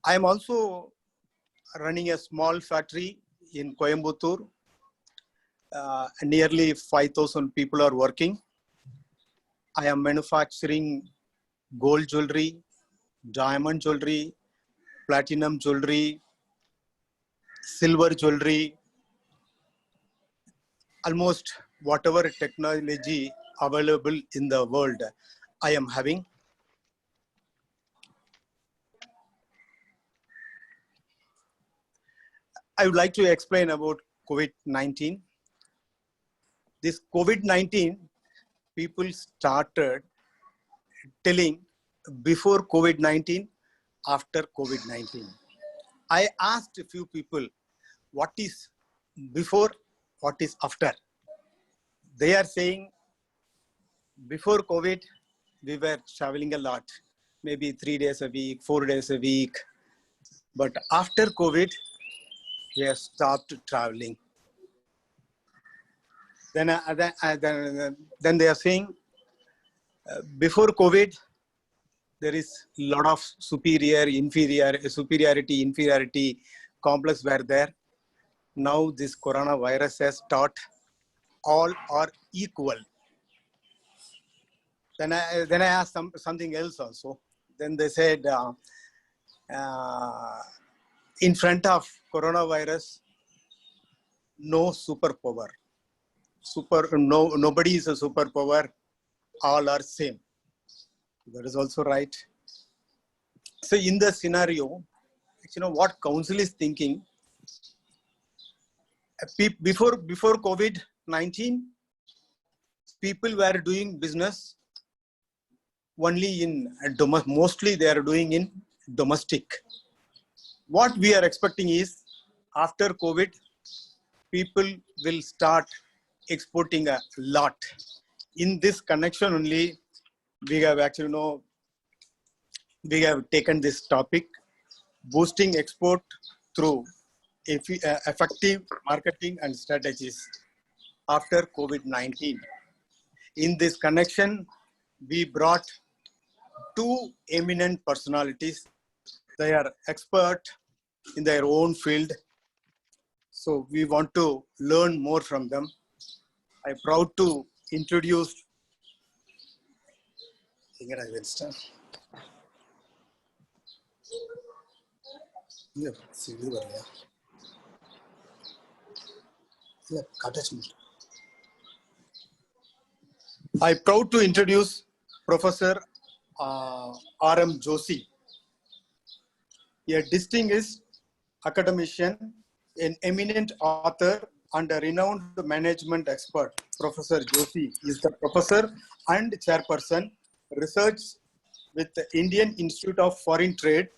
I am also running a small factory in Coimbatore. Nearly 5,000 people are working. I am manufacturing gold jewelry, diamond jewelry, platinum jewelry, silver jewelry, almost whatever technology available in the world I am having. I would like to explain about COVID-19. This COVID-19, people started telling before COVID-19, after COVID-19. I asked a few people, what is before, what is after? They are saying, before COVID, we were traveling a lot, maybe 3 days a week, 4 days a week. But after COVID, we have stopped traveling. Then they are saying, before COVID, there is a lot of superiority, inferiority complex were there. Now this coronavirus has taught all are equal. Then I asked something else also. Then they said, in front of coronavirus, no superpower. Nobody is a superpower. All are same. That is also right. So in the scenario, what council is thinking, before COVID-19, people were doing business only in mostly they are doing in domestic. What we are expecting is, after COVID, people will start exporting a lot. In this connection only, we have actually we have taken this topic, boosting export through effective marketing and strategies after COVID-19. In this connection, we brought two eminent personalities. They are expert in their own field. So we want to learn more from them. I'm proud to introduce I'm proud to introduce Professor R.M. Joshi, a distinguished academician, an eminent author, and a renowned management expert. Professor Joshi is the professor and chairperson, research with the Indian Institute of Foreign Trade,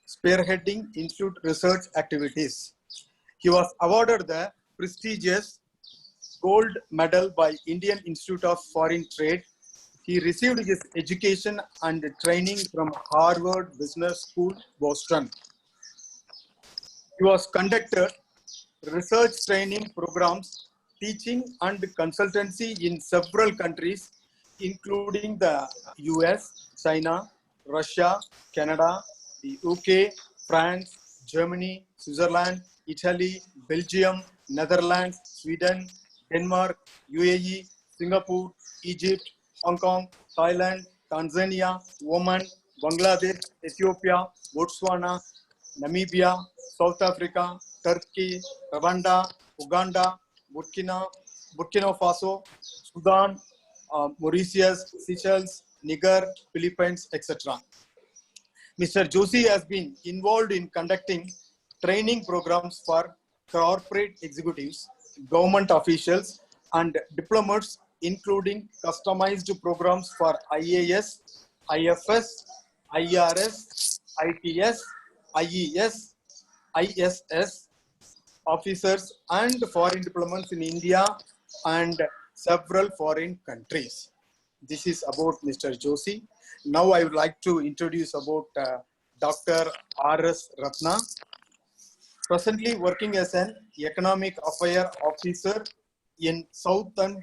spearheading institute research activities. He was awarded the prestigious Gold Medal by Indian Institute of Foreign Trade. He received his education and training from Harvard Business School, Boston. He was conducted research training programs, teaching and consultancy in several countries, including the US, China, Russia, Canada, the UK, France, Germany, Switzerland, Italy, Belgium, Netherlands, Sweden, Denmark, UAE, Singapore, Egypt, Hong Kong, Thailand, Tanzania, Oman, Bangladesh, Ethiopia, Botswana, Namibia, South Africa, Turkey, Rwanda, Uganda, Burkina Faso, Sudan, Mauritius, Seychelles, Niger, Philippines, etc. Mr. Joshi has been involved in conducting training programs for corporate executives, government officials, and diplomats, including customized programs for IAS, IFS, IRS, ITS, IES, ISS officers and foreign diplomats in India and several foreign countries. This is about Mr. Joshi. Now I would like to introduce about Dr. R.S. Ratna, presently working as an economic affairs officer in South and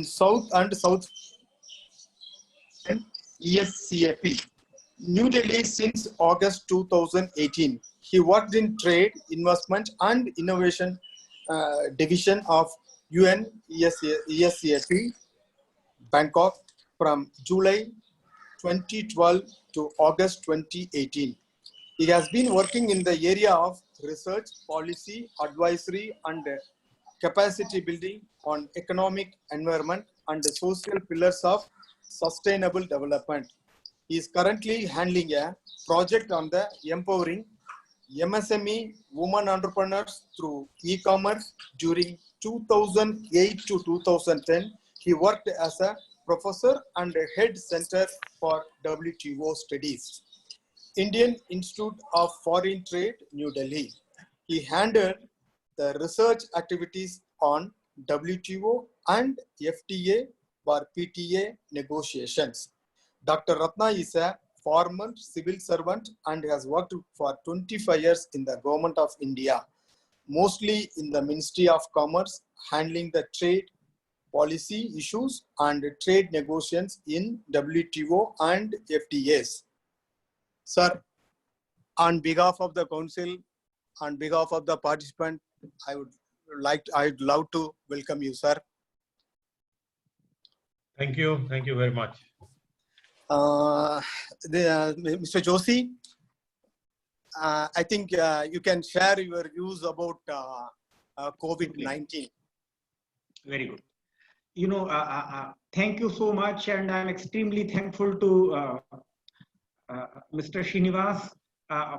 South ESCAP. New Delhi since August 2018. He worked in trade, investment and innovation division of UN ESCAP, Bangkok from July 2012 to August 2018. He has been working in the area of research, policy, advisory and capacity building on economic, environment and the social pillars of sustainable development. He is currently handling a project on the empowering MSME women entrepreneurs through e-commerce. During 2008 to 2010, he worked as a professor and head center for WTO studies. Indian Institute of Foreign Trade, New Delhi. He handled the research activities on WTO and FTA or PTA negotiations. Dr. Ratna is a former civil servant and has worked for 25 years in the Government of India, mostly in the Ministry of Commerce, handling the trade policy issues and trade negotiations in WTO and FTAs. Sir, on behalf of the council, on behalf of the participant, I'd love to welcome you, sir. Thank you very much. Mr. Joshi, I think you can share your views about COVID-19. Very good. You know, thank you so much, and I'm extremely thankful to Mr. Srinivas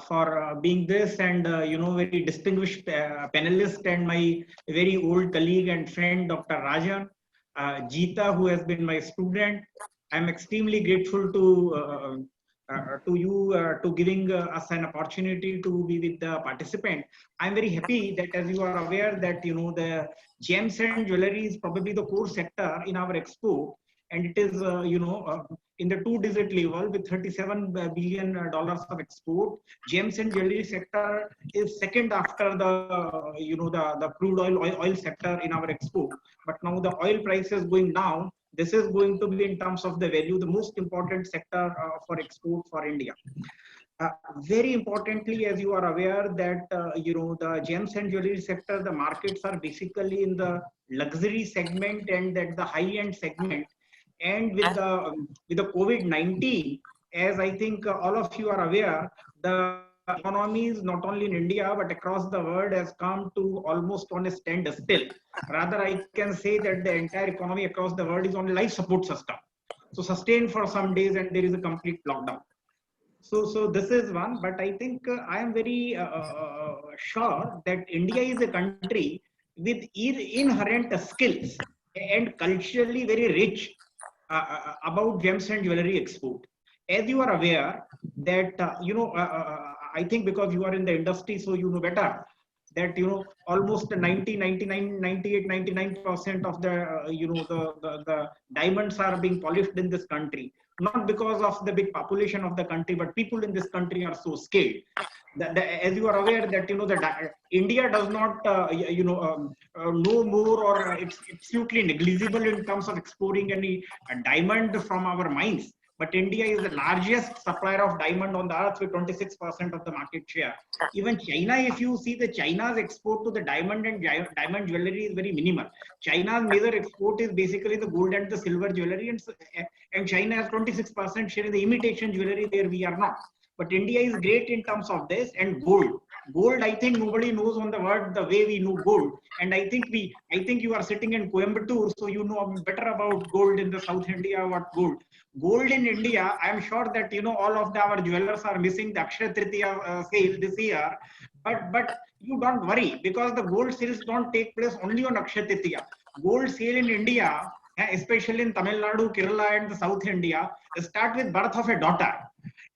for being this and very distinguished panelist and my very old colleague and friend Dr. Rajan, Geeta, who has been my student. I'm extremely grateful to you to giving us an opportunity to be with the participant. I'm very happy that, as you are aware, that the gems and jewelry is probably the core sector in our export, and it is in the 2-digit level with $37 billion of export. Gems and jewelry sector is second after the crude oil sector in our export. But now the oil price is going down. This is going to be, in terms of the value, the most important sector for export for India. Very importantly, as you are aware, that the gems and jewelry sector, the markets are basically in the luxury segment and that the high-end segment. And with the COVID-19, as I think all of you are aware, the economies not only in India but across the world has come to almost on a standstill. Rather, I can say that the entire economy across the world is on a life support system. So sustained for some days and there is a complete lockdown. So this is one, but I think I am very sure that India is a country with inherent skills and culturally very rich about gems and jewelry export. As you are aware that, I think because you are in the industry, so you know better that, almost 90, 99, 98, 99% of the diamonds are being polished in this country. Not because of the big population of the country, but people in this country are so skilled. As you are aware that India does not know more, or it's absolutely negligible in terms of exporting any diamond from our mines. But India is the largest supplier of diamond on the earth with 26% of the market share. Even China, if you see the China's export to the diamond and diamond jewelry is very minimal. China's major export is basically the gold and the silver jewelry, and China has 26% share in the imitation jewelry, where we are not. But India is great in terms of this. And gold, I think nobody knows on the world the way we know gold. And I think you are sitting in Coimbatore, so you know better about gold in the South India. What gold in India, I am sure that all of our jewelers are missing the Akshaya Tritiya sale this year. But you don't worry, because the gold sales don't take place only on Akshaya Tritiya. Gold sale in India, especially in Tamil Nadu, Kerala and the South India, start with birth of a daughter.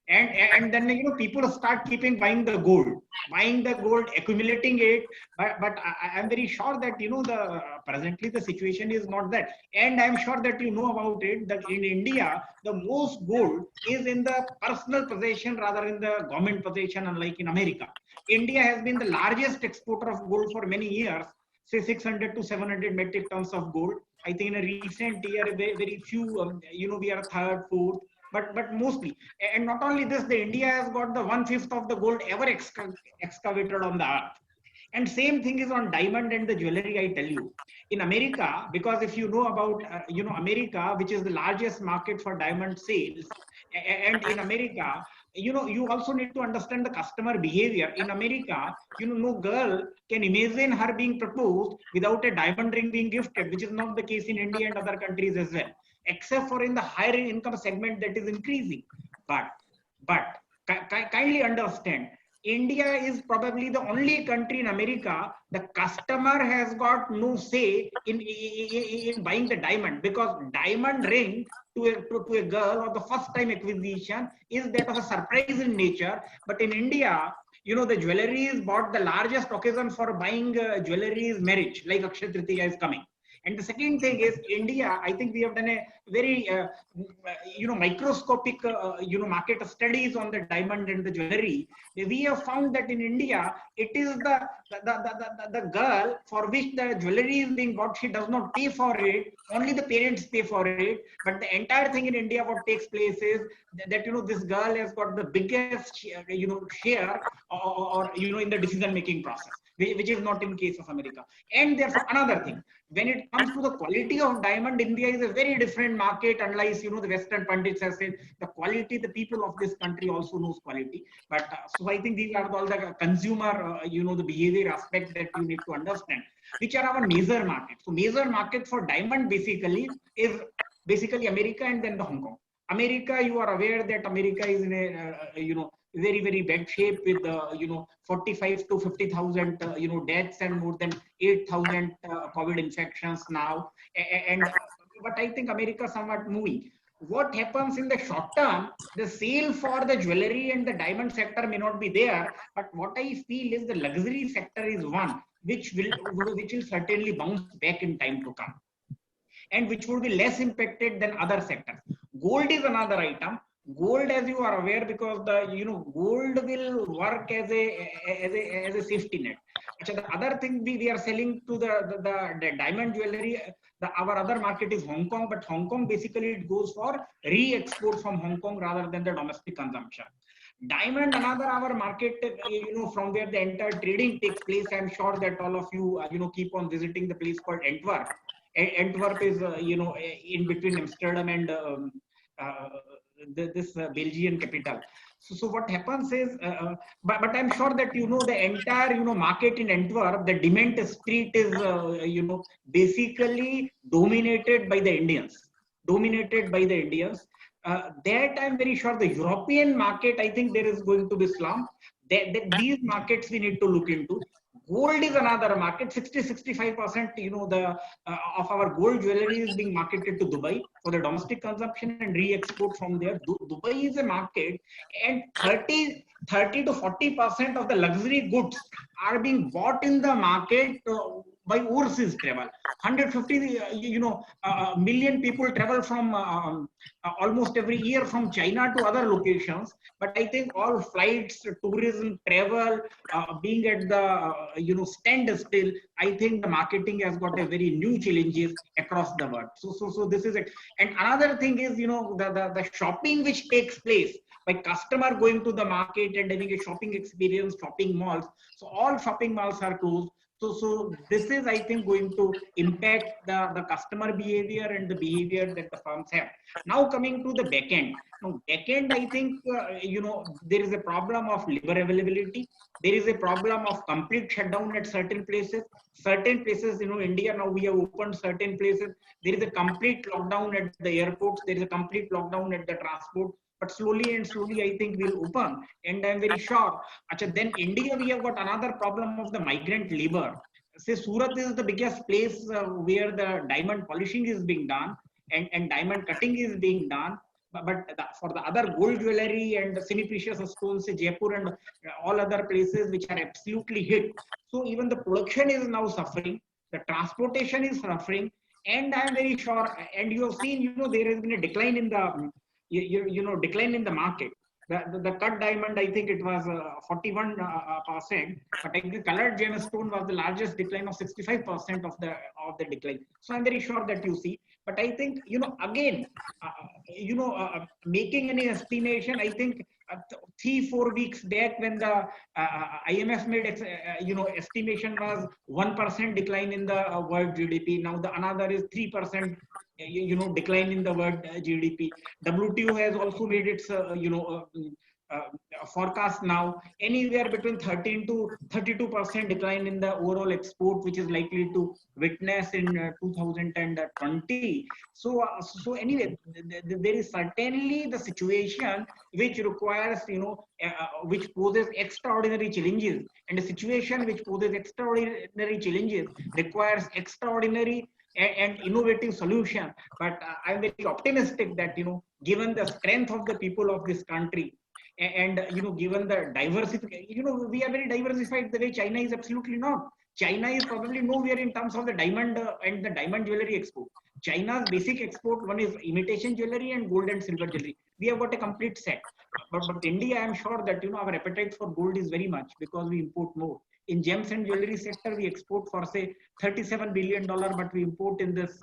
And then people start buying the gold, accumulating it. But I am very sure that presently the situation is not that. And I am sure that you know about it, that in India the most gold is in the personal possession rather in the government possession, unlike in America. India has been the largest exporter of gold for many years, say 600 to 700 metric tons of gold. I think in a recent year, very few, we are third, fourth. but mostly. And not only this, the India has got the 1/5 of the gold ever excavated on the earth. And same thing is on diamond and the jewelry. I tell you, in America, because if you know about America, which is the largest market for diamond sales, and in America, you also need to understand the customer behavior. In America, no girl can imagine her being proposed without a diamond ring being gifted, which is not the case in India and other countries as well, except for in the higher income segment that is increasing. But kindly understand, India is probably the only country in America the customer has got no say in buying the diamond, because diamond ring to a girl or the first time acquisition is that of a surprise in nature. But in India, the jewelry is bought, the largest occasion for buying jewelry is marriage, like Akshaya Tritiya is coming. And the second thing is India, I think we have done a very, microscopic, market studies on the diamond and the jewelry. We have found that in India, it is the girl for which the jewelry is being bought, she does not pay for it. Only the parents pay for it. But the entire thing in India, what takes place is that, this girl has got the biggest, share or in the decision-making process, which is not in case of America. And therefore, another thing, when it comes to the quality of diamond, India is a very different market, unless, the Western pundits have said the quality, the people of this country also knows quality. But so I think these are all the consumer, the behavior aspect that you need to understand, which are our major markets. So major market for diamond basically is America and then the Hong Kong. America, you are aware that America is in a, very, very bad shape with, 45 to 50,000, deaths and more than 8,000 COVID infections now. But I think America somewhat moving. What happens in the short term, the sale for the jewelry and the diamond sector may not be there. But what I feel is the luxury sector is one which will certainly bounce back in time to come, and which would be less impacted than other sectors. Gold is another item. Gold, as you are aware, because the gold will work as a safety net. The other thing we are selling to the diamond jewelry, our other market is Hong Kong, but Hong Kong basically it goes for re-export from Hong Kong rather than the domestic consumption. Diamond, another our market, from where the entire trading takes place. I'm sure that all of you, keep on visiting the place called Antwerp. Antwerp is, in between Amsterdam and this Belgian capital. So what happens is, but I'm sure that the entire market in Antwerp, the Dement Street is basically dominated by the Indians. That I'm very sure the European market, I think there is going to be slump. These markets we need to look into. Gold is another market. 60-65%, of our gold jewelry is being marketed to Dubai for the domestic consumption and re-export from there. Dubai is a market, and 30 to 40% of the luxury goods are being bought in the market by overseas travel. 150 million people travel from almost every year from China to other locations. But I think all flights, tourism, travel being at the standstill, I think the marketing has got a very new challenges across the world. So this is it. And another thing is the shopping which takes place by customer going to the market and having a shopping experience, shopping malls. So all shopping malls are closed. So this is, I think, going to impact the customer behavior and the behavior that the firms have. Now coming to the back end. Now, back end, I think, there is a problem of labor availability. There is a problem of complete shutdown at certain places. Certain places, India, now we have opened certain places. There is a complete lockdown at the airports. There is a complete lockdown at the transport. But slowly, I think we'll open. And I'm very sure. Then India, we have got another problem of the migrant labor. Say Surat is the biggest place where the diamond polishing is being done and diamond cutting is being done. But for the other gold jewelry and the semi-precious stones, say Jaipur and all other places which are absolutely hit. So even the production is now suffering. The transportation is suffering. And I'm very sure, and you have seen, there has been a decline in the decline in the market. The cut diamond, I think it was 41%, but I think the colored gemstone was the largest decline of 65% of the decline. So I'm very sure that you see. But I think, again, making any estimation, I think 3-4 weeks back when the IMF made estimation was 1% decline in the world GDP. Now the another is 3% decline in the world GDP. WTO has also made its forecast now anywhere between 13 to 32% decline in the overall export, which is likely to witness in 2020. So anyway, there is certainly the situation which requires, which poses extraordinary challenges, and a situation which poses extraordinary challenges requires extraordinary and innovative solution. But I'm very optimistic that, given the strength of the people of this country, and given the diversity, we are very diversified the way China is absolutely not. China is probably nowhere in terms of the diamond and the diamond jewelry export. China's basic export, one is imitation jewelry and gold and silver jewelry. We have got a complete set. But India, I'm sure that our appetite for gold is very much, because we import more. In gems and jewelry sector, we export for say $37 billion, but we import in this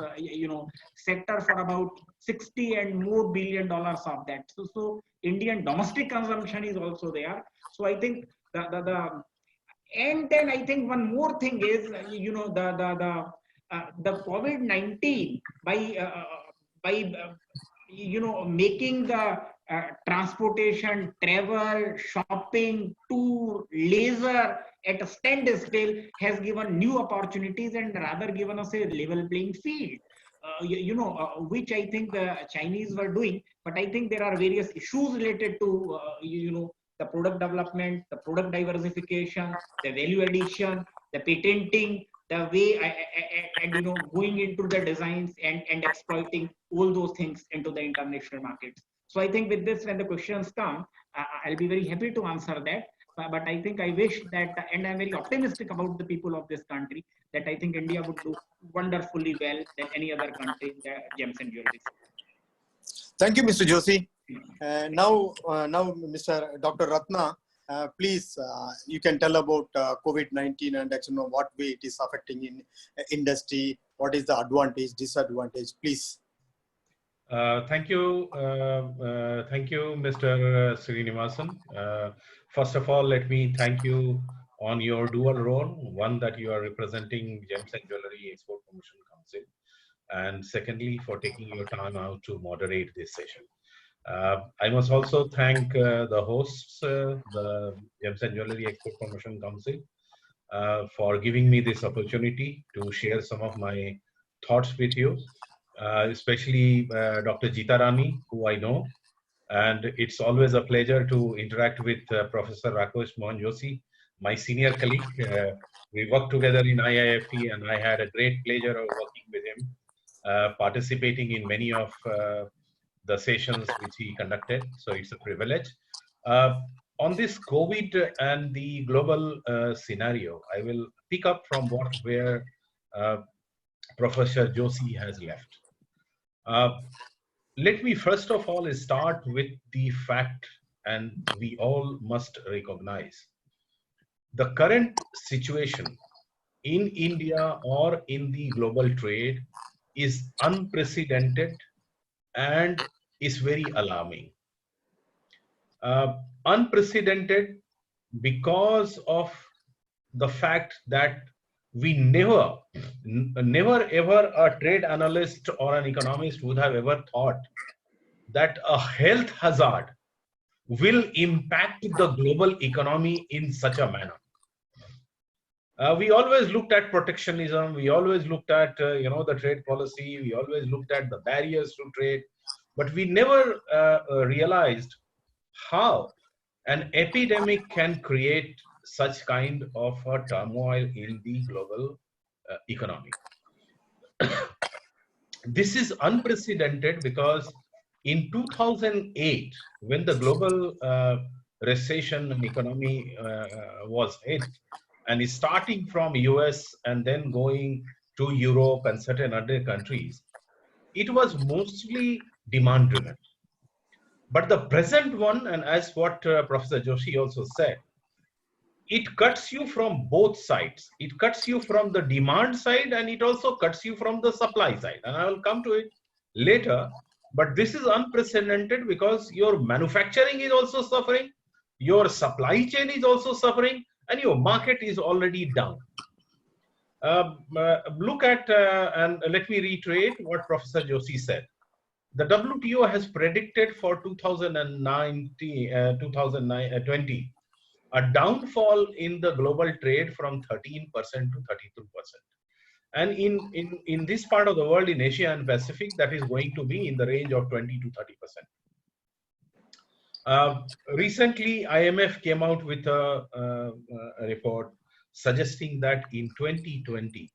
sector for about 60 and more billion dollars of that. So Indian domestic consumption is also there. So I think and then I think one more thing is the COVID-19 by making the transportation, travel, shopping, tour, leisure at a standstill has given new opportunities and rather given us a level playing field. Which I think the Chinese were doing, but I think there are various issues related to the product development, the product diversification, the value addition, the patenting, the way and going into the designs and exploiting all those things into the international markets. So I think with this, when the questions come, I'll be very happy to answer that. But I think I wish that, and I'm very optimistic about the people of this country, that I think India would do wonderfully well than any other country in the gems and jewelry. Thank you, Mr. Joshi. Now, Mr. Dr. Ratna, please, you can tell about COVID-19 and actually what way it is affecting in industry. What is the advantage, disadvantage, please. Thank you, Mr. Srinivasan. First of all, let me thank you on your dual role. One, that you are representing Gems and Jewelry Export Promotion Council, and secondly, for taking your time out to moderate this session. I must also thank the hosts, the Gems and Jewelry Export Promotion Council, for giving me this opportunity to share some of my thoughts with you. Especially Dr. Geeta Rani, who I know, and it's always a pleasure to interact with Professor Rakesh Mohan Joshi, my senior colleague. We worked together in IIFT, and I had a great pleasure of working with him, participating in many of the sessions which he conducted. So it's a privilege. On this COVID and the global scenario, I will pick up from where Professor Joshi has left. Let me first of all start with the fact, and we all must recognize, the current situation in India or in the global trade is unprecedented and is very alarming. Unprecedented because of the fact that we never ever a trade analyst or an economist would have ever thought that a health hazard will impact the global economy in such a manner. We always looked at protectionism, we always looked at the trade policy, we always looked at the barriers to trade, but we never realized how an epidemic can create such kind of a turmoil in the global economy. This is unprecedented because in 2008, when the global recession and economy was hit, and is starting from US and then going to Europe and certain other countries, it was mostly demand driven. But the present one, and as what Professor Joshi also said, it cuts you from both sides. It cuts you from the demand side and it also cuts you from the supply side. And I will come to it later. But this is unprecedented because your manufacturing is also suffering, your supply chain is also suffering, and your market is already down. Look at, and let me reiterate what Professor Joshi said. The WTO has predicted for 2020 a downfall in the global trade from 13% to 32%. And in this part of the world, in Asia and Pacific, that is going to be in the range of 20 to 30%. Recently, IMF came out with a report suggesting that in 2020,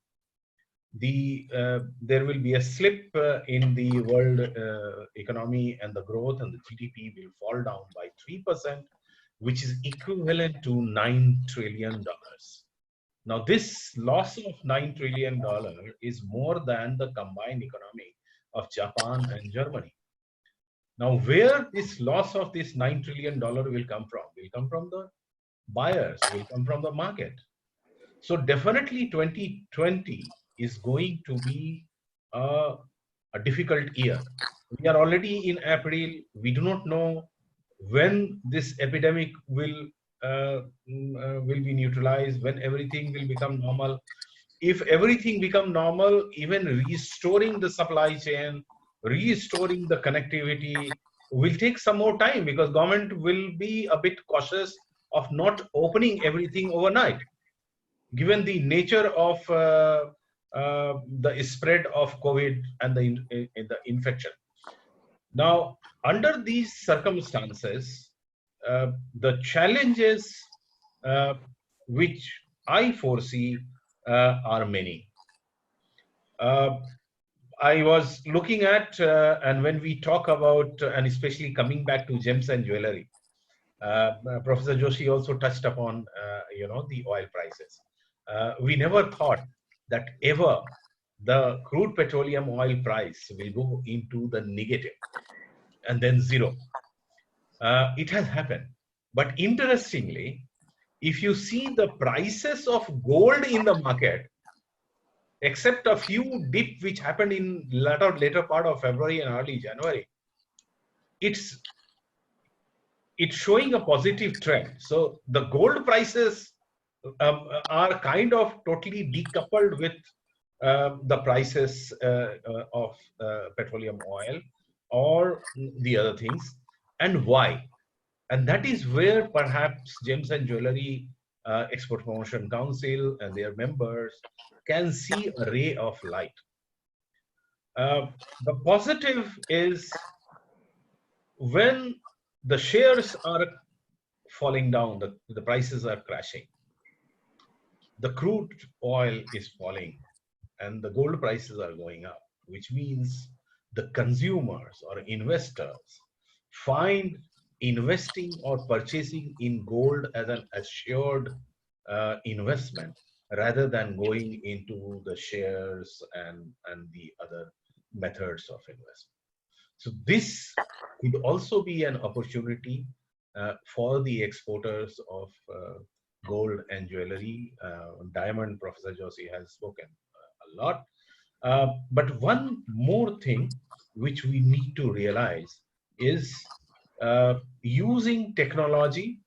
there will be a slip in the world economy, and the growth and the GDP will fall down by 3%, which is equivalent to $9 trillion. Now, this loss of $9 trillion is more than the combined economy of Japan and Germany. Now, where this loss of this $9 trillion will come from? Will come from the buyers, will come from the market. So definitely 2020 is going to be a difficult year. We are already in April. We do not know when this epidemic will be neutralized, when everything will become normal. If everything become normal, even restoring the supply chain, restoring the connectivity will take some more time, because government will be a bit cautious of not opening everything overnight, given the nature of the spread of COVID and the infection. Now, under these circumstances, the challenges which I foresee are many. I was looking at, and when we talk about, and especially coming back to gems and jewelry, Professor Joshi also touched upon, the oil prices. We never thought that ever the crude petroleum oil price will go into the negative and then zero. It has happened. But interestingly, if you see the prices of gold in the market, except a few dip which happened in later part of February and early January, it's showing a positive trend. So the gold prices are kind of totally decoupled with the prices of petroleum oil or the other things. And why? And that is where perhaps Gems and Jewelry Export Promotion Council and their members can see a ray of light. The positive is when the shares are falling down, the prices are crashing, the crude oil is falling, and the gold prices are going up, which means the consumers or investors find investing or purchasing in gold as an assured investment rather than going into the shares and the other methods of investment. So this could also be an opportunity for the exporters of gold and jewelry. Diamond, Professor Joshi has spoken a lot. But one more thing which we need to realize is using technology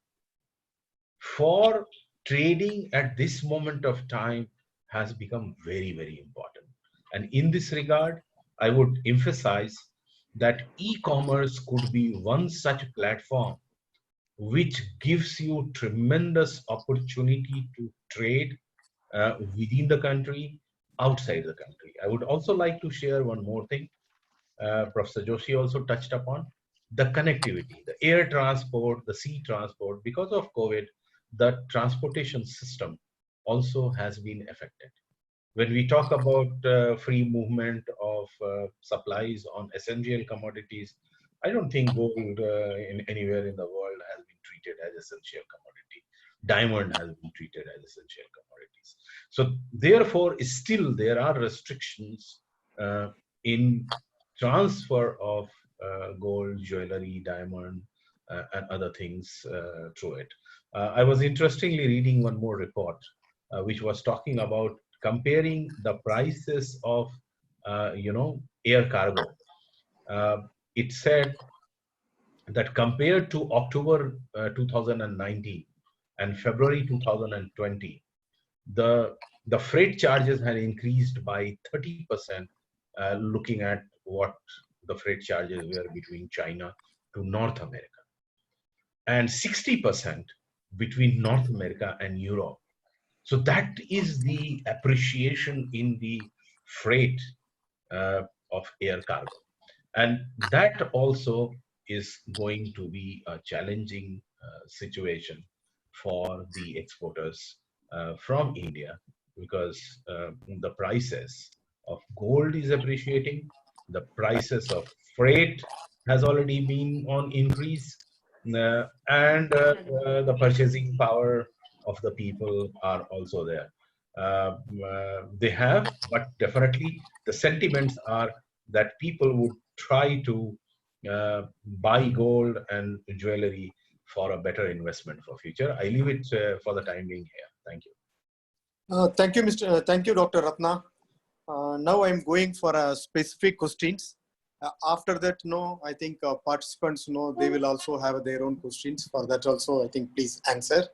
for trading at this moment of time has become very, very important. And in this regard, I would emphasize that e-commerce could be one such platform which gives you tremendous opportunity to trade within the country, outside the country. I would also like to share one more thing. Professor Joshi also touched upon the connectivity, the air transport, the sea transport. Because of COVID, the transportation system also has been affected. When we talk about free movement of supplies on essential commodities, I don't think gold in anywhere in the world has been treated as essential commodity. Diamond has been treated as essential commodities. So therefore, still there are restrictions in transfer of gold, jewelry, diamond, and other things through it. I was interestingly reading one more report, which was talking about comparing the prices of, air cargo. It said that compared to October 2019 and February 2020, the freight charges had increased by 30%, looking at what the freight charges were between China to North America, and 60% between North America and Europe. So that is the appreciation in the freight of air cargo. And that also is going to be a challenging situation for the exporters from India, because the prices of gold is appreciating, the prices of freight has already been on increase, and the purchasing power of the people are also there. They have, but definitely the sentiments are that people would try to buy gold and jewelry for a better investment for future. I leave it for the time being here. Thank you. Thank you, thank you, Dr. Ratna. Now I'm going for specific questions. After that, no, I think participants know they will also have their own questions. For that also, I think please answer.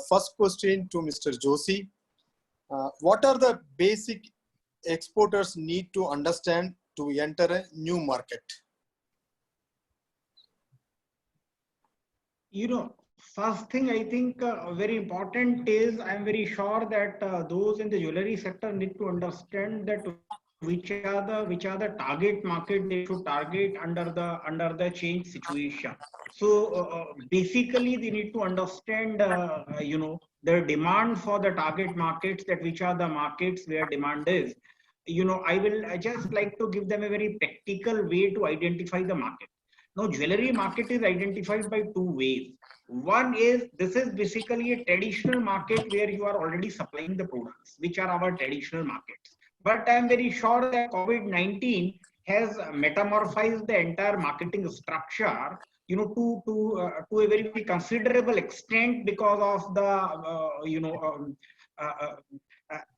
First question to Mr. Joshi. What are the basic exporters need to understand to enter a new market? First thing I think very important is I'm very sure that those in the jewelry sector need to understand that which are the target market they should target under the change situation. So basically they need to understand the demand for the target markets, that which are the markets where demand is. I will just like to give them a very practical way to identify the market. Now, jewelry market is identified by two ways. One is, this is basically a traditional market where you are already supplying the products, which are our traditional markets. But I am very sure that COVID-19 has metamorphosed the entire marketing structure, to a very considerable extent, because of the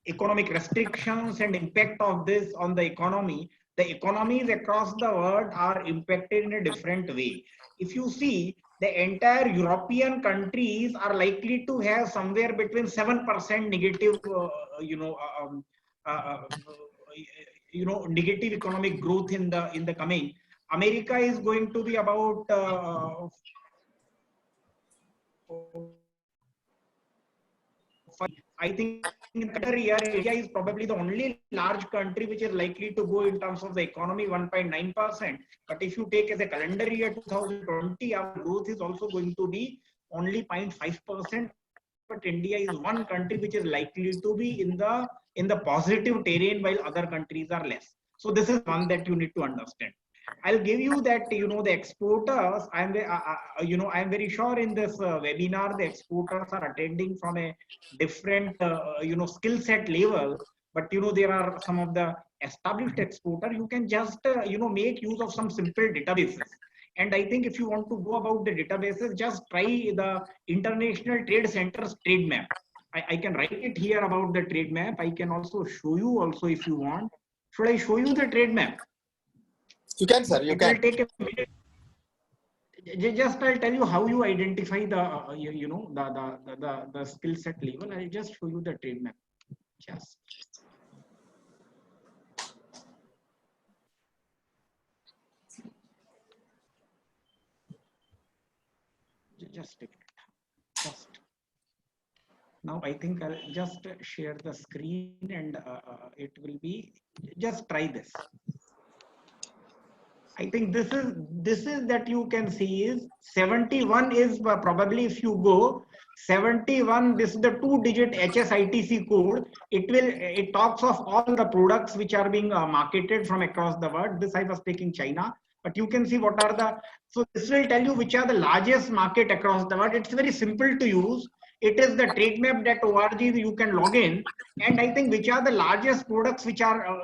economic restrictions and impact of this on the economy. The economies across the world are impacted in a different way. If you see, the entire European countries are likely to have somewhere between 7% negative, negative economic growth in the coming. America is going to be about I think in the year, India is probably the only large country which is likely to go in terms of the economy 1.9%. But if you take as a calendar year 2020, our growth is also going to be only 0.5%. But India is one country which is likely to be in the positive terrain, while other countries are less. So this is one that you need to understand. I'll give you that, the exporters, I'm very sure in this webinar, the exporters are attending from a different, skill set level. But, there are some of the established exporter, you can just, make use of some simple databases. And I think if you want to go about the databases, just try the International Trade Center's trade map. I can write it here about the trade map. I can also show you also if you want. Should I show you the trade map? You can, sir. You can. It will take a minute. Just I'll tell you how you identify the the skill set level. I'll just show you the trade map. Just take it. Just now, I think I'll just share the screen, and it will be. Just try this. I think this is that you can see is 71 is probably, if you go 71, this is the 2-digit HSITC code. It talks of all the products which are being marketed from across the world. This I was taking China, but you can see what are the, so this will tell you which are the largest market across the world. It's very simple to use. It is the trademap.org, you can log in, and I think which are the largest products which are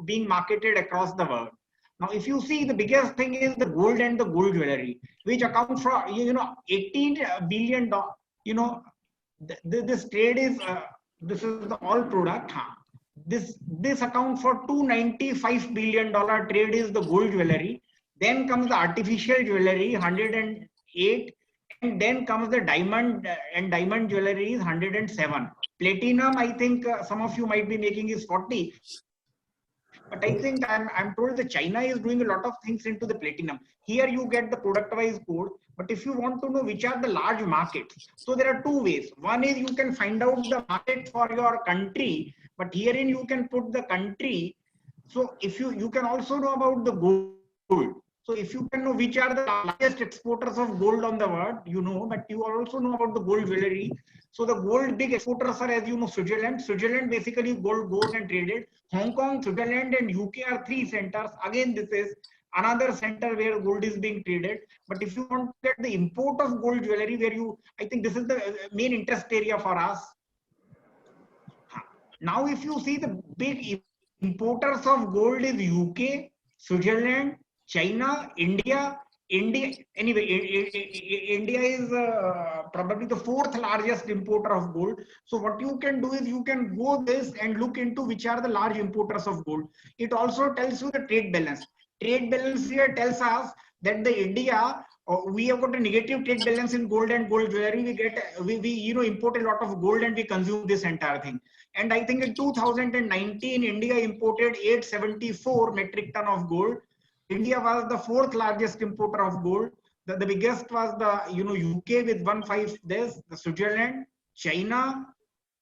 being marketed across the world. Now, if you see, the biggest thing is the gold and the gold jewelry, which account for, 18 billion. This trade is, this is the all product. This account for $295 billion trade is the gold jewelry. Then comes the artificial jewelry, 108, and then comes the diamond and diamond jewelry is 107. Platinum, I think some of you might be making is 40. But I think I'm told that China is doing a lot of things into the platinum. Here you get the product wise code. But if you want to know which are the large markets, so there are two ways. One is you can find out the market for your country, but herein you can put the country. So if you can also know about the gold. So if you can know which are the largest exporters of gold on the world, but you also know about the gold jewelry. So the gold big exporters are, as you know, Switzerland. Switzerland basically gold goes and traded. Hong Kong, Switzerland, and UK are three centers. Again, this is another center where gold is being traded. But if you want to get the import of gold jewelry, I think this is the main interest area for us. Now, if you see the big importers of gold is UK, Switzerland, China, India. Anyway, India is probably the fourth largest importer of gold. So what you can do is you can go this and look into which are the large importers of gold. It also tells you the trade balance. Trade balance here tells us that the India, we have got a negative trade balance in gold and gold jewelry. We import a lot of gold and we consume this entire thing. And I think in 2019, India imported 874 metric ton of gold. India was the fourth largest importer of gold. The biggest was the UK with 1.5 this, the Switzerland, China,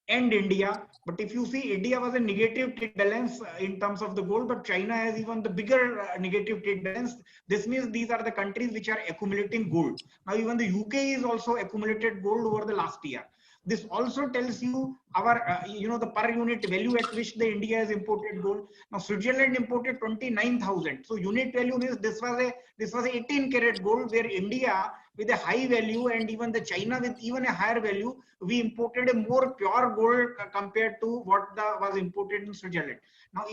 and India. But if you see, India was a negative trade balance in terms of the gold, but China has even the bigger negative trade balance. This means these are the countries which are accumulating gold. Now even the UK is also accumulated gold over the last year. This also tells you our, the per unit value at which the India has imported gold. Now Switzerland imported 29,000. So unit value means this was 18 karat gold, where India with a high value and even the China with even a higher value, we imported a more pure gold compared to what was imported in Switzerland. Now,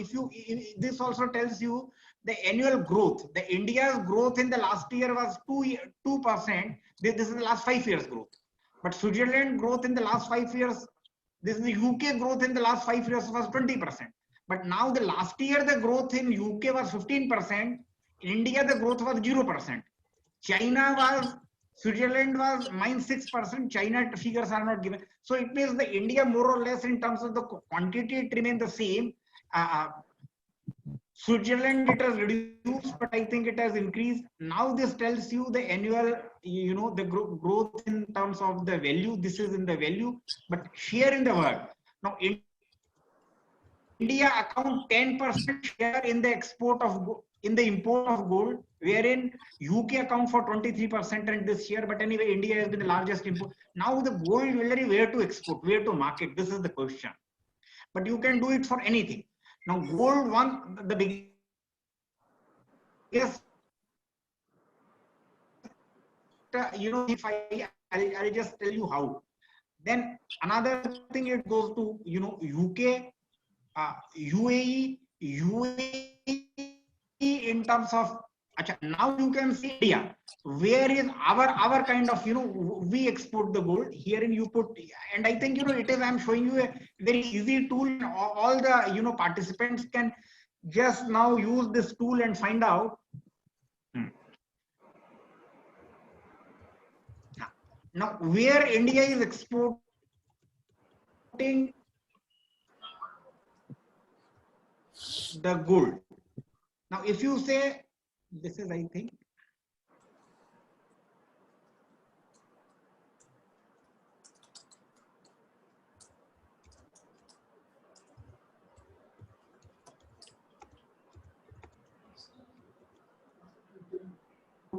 this also tells you the annual growth. The India's growth in the last year was 2%. This is the last 5 years growth. But Switzerland growth in the last 5 years, this is the UK growth in the last 5 years was 20%. But now the last year, the growth in UK was 15%. In India, the growth was 0%. Switzerland was -6%. China figures are not given. So it means the India more or less in terms of the quantity, it remains the same. Switzerland, it has reduced, but I think it has increased. Now this tells you the annual, the growth in terms of the value. This is in the value, but share in the world. Now India account 10% share in the export of gold, in the import of gold, wherein UK account for 23% in this year. But anyway, India has been the largest import. Now the gold jewelry, where to export, where to market? This is the question. But you can do it for anything. Now gold, the biggest, if I'll just tell you how. Then another thing, it goes to UK, UAE in terms of. Now you can see India. Where is our kind of we export the gold. Herein you put, and I think it is. I'm showing you a very easy tool. All the participants can just now use this tool and find out. Now where India is exporting the gold. Now if you say, this is, I think,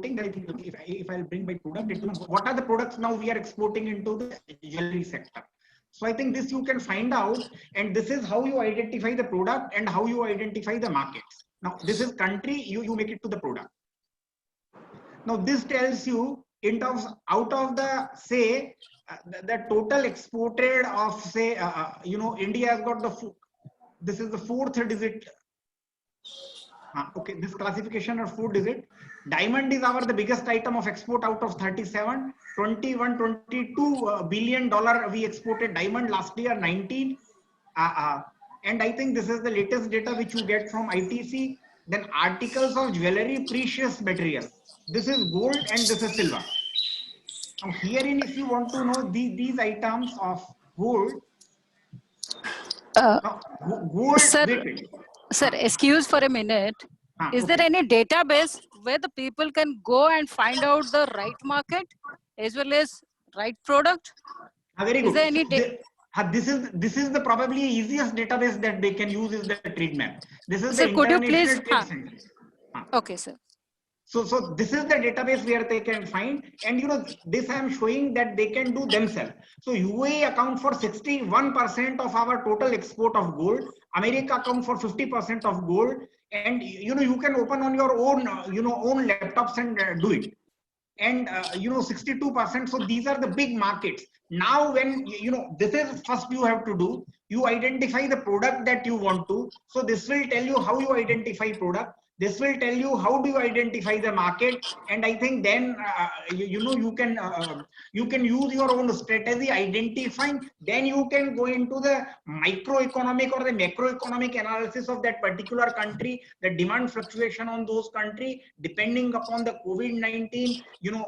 if I'll bring my product, what are the products now we are exporting into the jewelry sector? So I think this you can find out, and this is how you identify the product and how you identify the markets. Now this is country, you make it to the product. Now this tells you in terms out of the say the total exported of say India has got this is the fourth digit. Okay, this classification of food is it? Diamond is the biggest item of export out of 37. 21, 22 billion dollar we exported diamond last year, 19. And I think this is the latest data which you get from ITC. Then articles of jewelry, precious material. This is gold and this is silver. Now herein, if you want to know these items of gold, gold, Sir, wait. sir, excuse for a minute. Is there any database where the people can go and find out the right market as well as right product? Very good. Is there any this is the probably easiest database that they can use is the trade map. This is sir, the could you International please? Trade Center. Okay, sir. So this is the database where they can find, and this I am showing that they can do themselves. So UAE account for 61% of our total export of gold. America account for 50% of gold, and you can open on your own own laptops and do it. And 62%. So these are the big markets. Now when this is first you have to do, you identify the product that you want to. So this will tell you how you identify product. This will tell you how do you identify the market, and I think then you can use your own strategy identifying. Then you can go into the microeconomic or the macroeconomic analysis of that particular country, the demand fluctuation on those country, depending upon the COVID-19.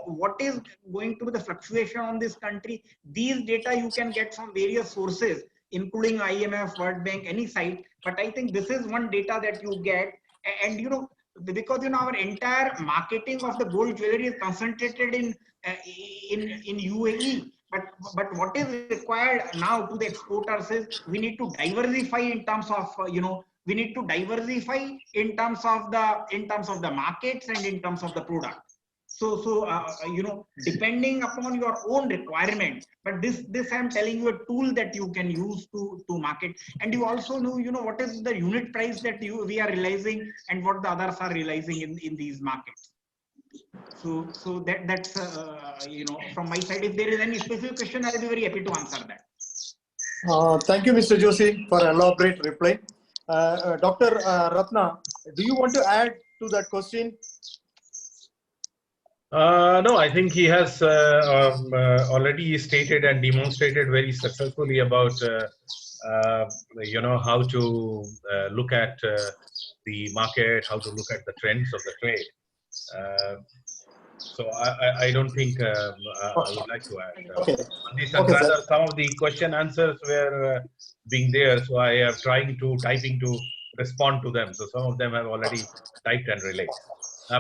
What is going to be the fluctuation on this country. These data you can get from various sources, including IMF, World Bank, any site. But I think this is one data that you get. And because our entire marketing of the gold jewelry is concentrated in UAE, but what is required now to the exporters is we need to diversify in terms of we need to diversify in terms of the markets and in terms of the product. So depending upon your own requirement, but this I'm telling you a tool that you can use to market. And you also know what is the unit price that we are realizing and what the others are realizing in these markets. So that's from my side. If there is any specific question, I'll be very happy to answer that. Thank you, Mr. Joshi, for elaborate reply. Dr. Ratna, do you want to add to that question? No, I think he has already stated and demonstrated very successfully about how to look at the market, how to look at the trends of the trade. So I don't think I would like to add. Okay. Rather, some of the question answers were being there, so I am typing to respond to them. So some of them have already typed and relayed.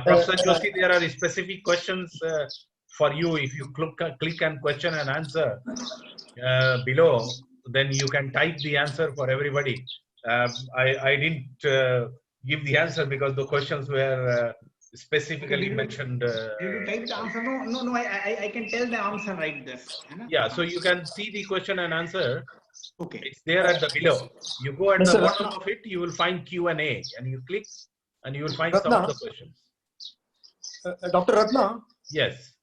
Professor Joshi, there are specific questions for you. If you click and question and answer below, then you can type the answer for everybody. I didn't give the answer because the questions were specifically mentioned. Did you type the answer? No, I can tell the answer like this. Yeah, so you can see the question and answer. Okay. It's there at the below. You go at the bottom of it, you will find Q&A, and you click, and you will find some of the questions. Dr. Ratna? Yes.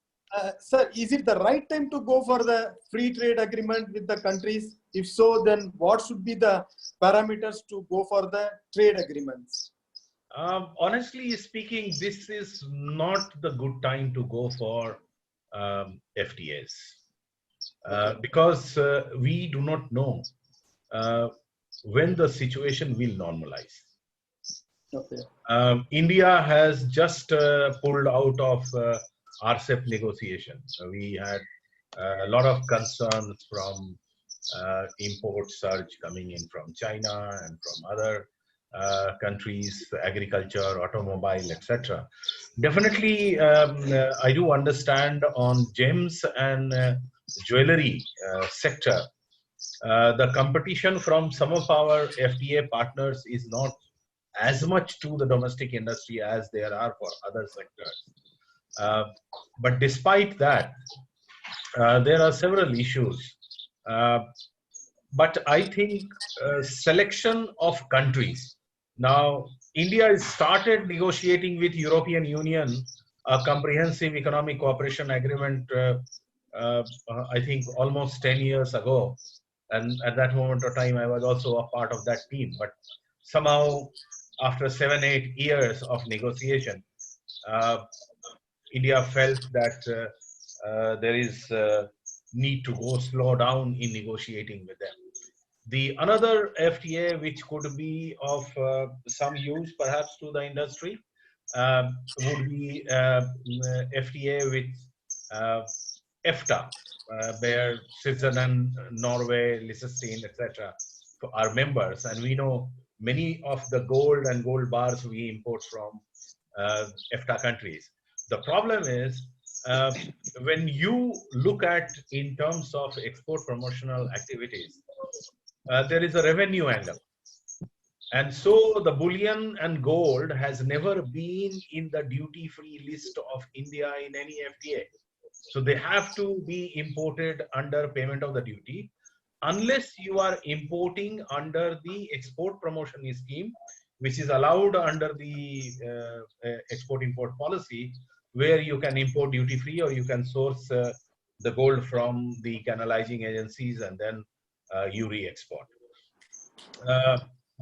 Sir, is it the right time to go for the free trade agreement with the countries? If so, then what should be the parameters to go for the trade agreements? Honestly speaking, this is not the good time to go for FTAs because we do not know when the situation will normalize. Okay. India has just pulled out of RCEP negotiations. We had a lot of concerns from import surge coming in from China and from other countries, agriculture, automobile, etc. Definitely, I do understand on gems and jewelry sector, the competition from some of our FTA partners is not as much to the domestic industry as there are for other sectors. But despite that, there are several issues. But I think selection of countries. Now, India has started negotiating with European Union a comprehensive economic cooperation agreement, I think almost 10 years ago. And at that moment of time, I was also a part of that team. But somehow, after 7-8 years of negotiation, India felt that there is need to go slow down in negotiating with them. The another FTA which could be of some use perhaps to the industry would be FTA with EFTA, where Switzerland, Norway, Liechtenstein, etc. are members, and we know many of the gold and gold bars we import from EFTA countries. The problem is when you look at in terms of export promotional activities, there is a revenue angle. And so the bullion and gold has never been in the duty-free list of India in any FTA. So they have to be imported under payment of the duty, unless you are importing under the export promotion scheme, which is allowed under the export-import policy, where you can import duty-free or you can source the gold from the canalizing agencies and then you re-export.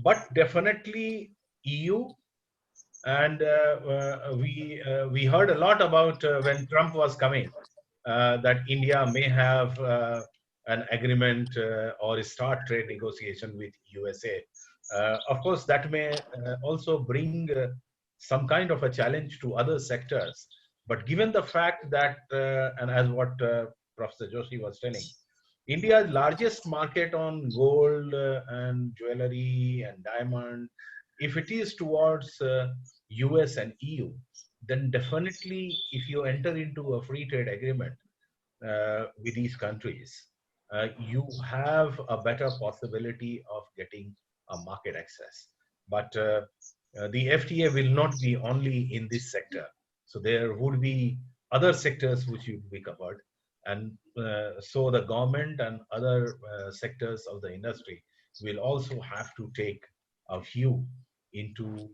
But definitely EU, and we heard a lot about when Trump was coming, that India may have an agreement or start trade negotiation with USA. Of course, that may also bring some kind of a challenge to other sectors. But given the fact that, and as what Professor Joshi was telling, India's largest market on gold and jewelry and diamond, if it is towards US and EU, then definitely if you enter into a free trade agreement with these countries, you have a better possibility of getting a market access. But the FTA will not be only in this sector. So there would be other sectors which will be covered. And so the government and other sectors of the industry will also have to take a view into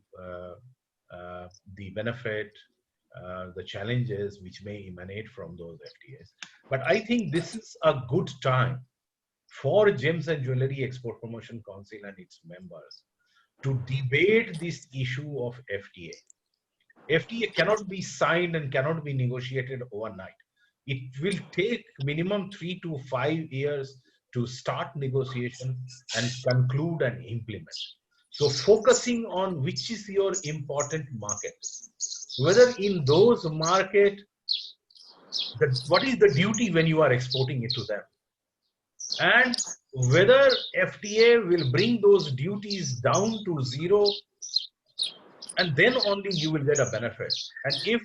the benefit, the challenges which may emanate from those FTAs. But I think this is a good time for Gems and Jewelry Export Promotion Council and its members to debate this issue of FTA. FTA cannot be signed and cannot be negotiated overnight. It will take minimum 3 to 5 years to start negotiation and conclude and implement. So focusing on which is your important market, whether in those market, what is the duty when you are exporting it to them, and whether FTA will bring those duties down to zero, and then only you will get a benefit. And if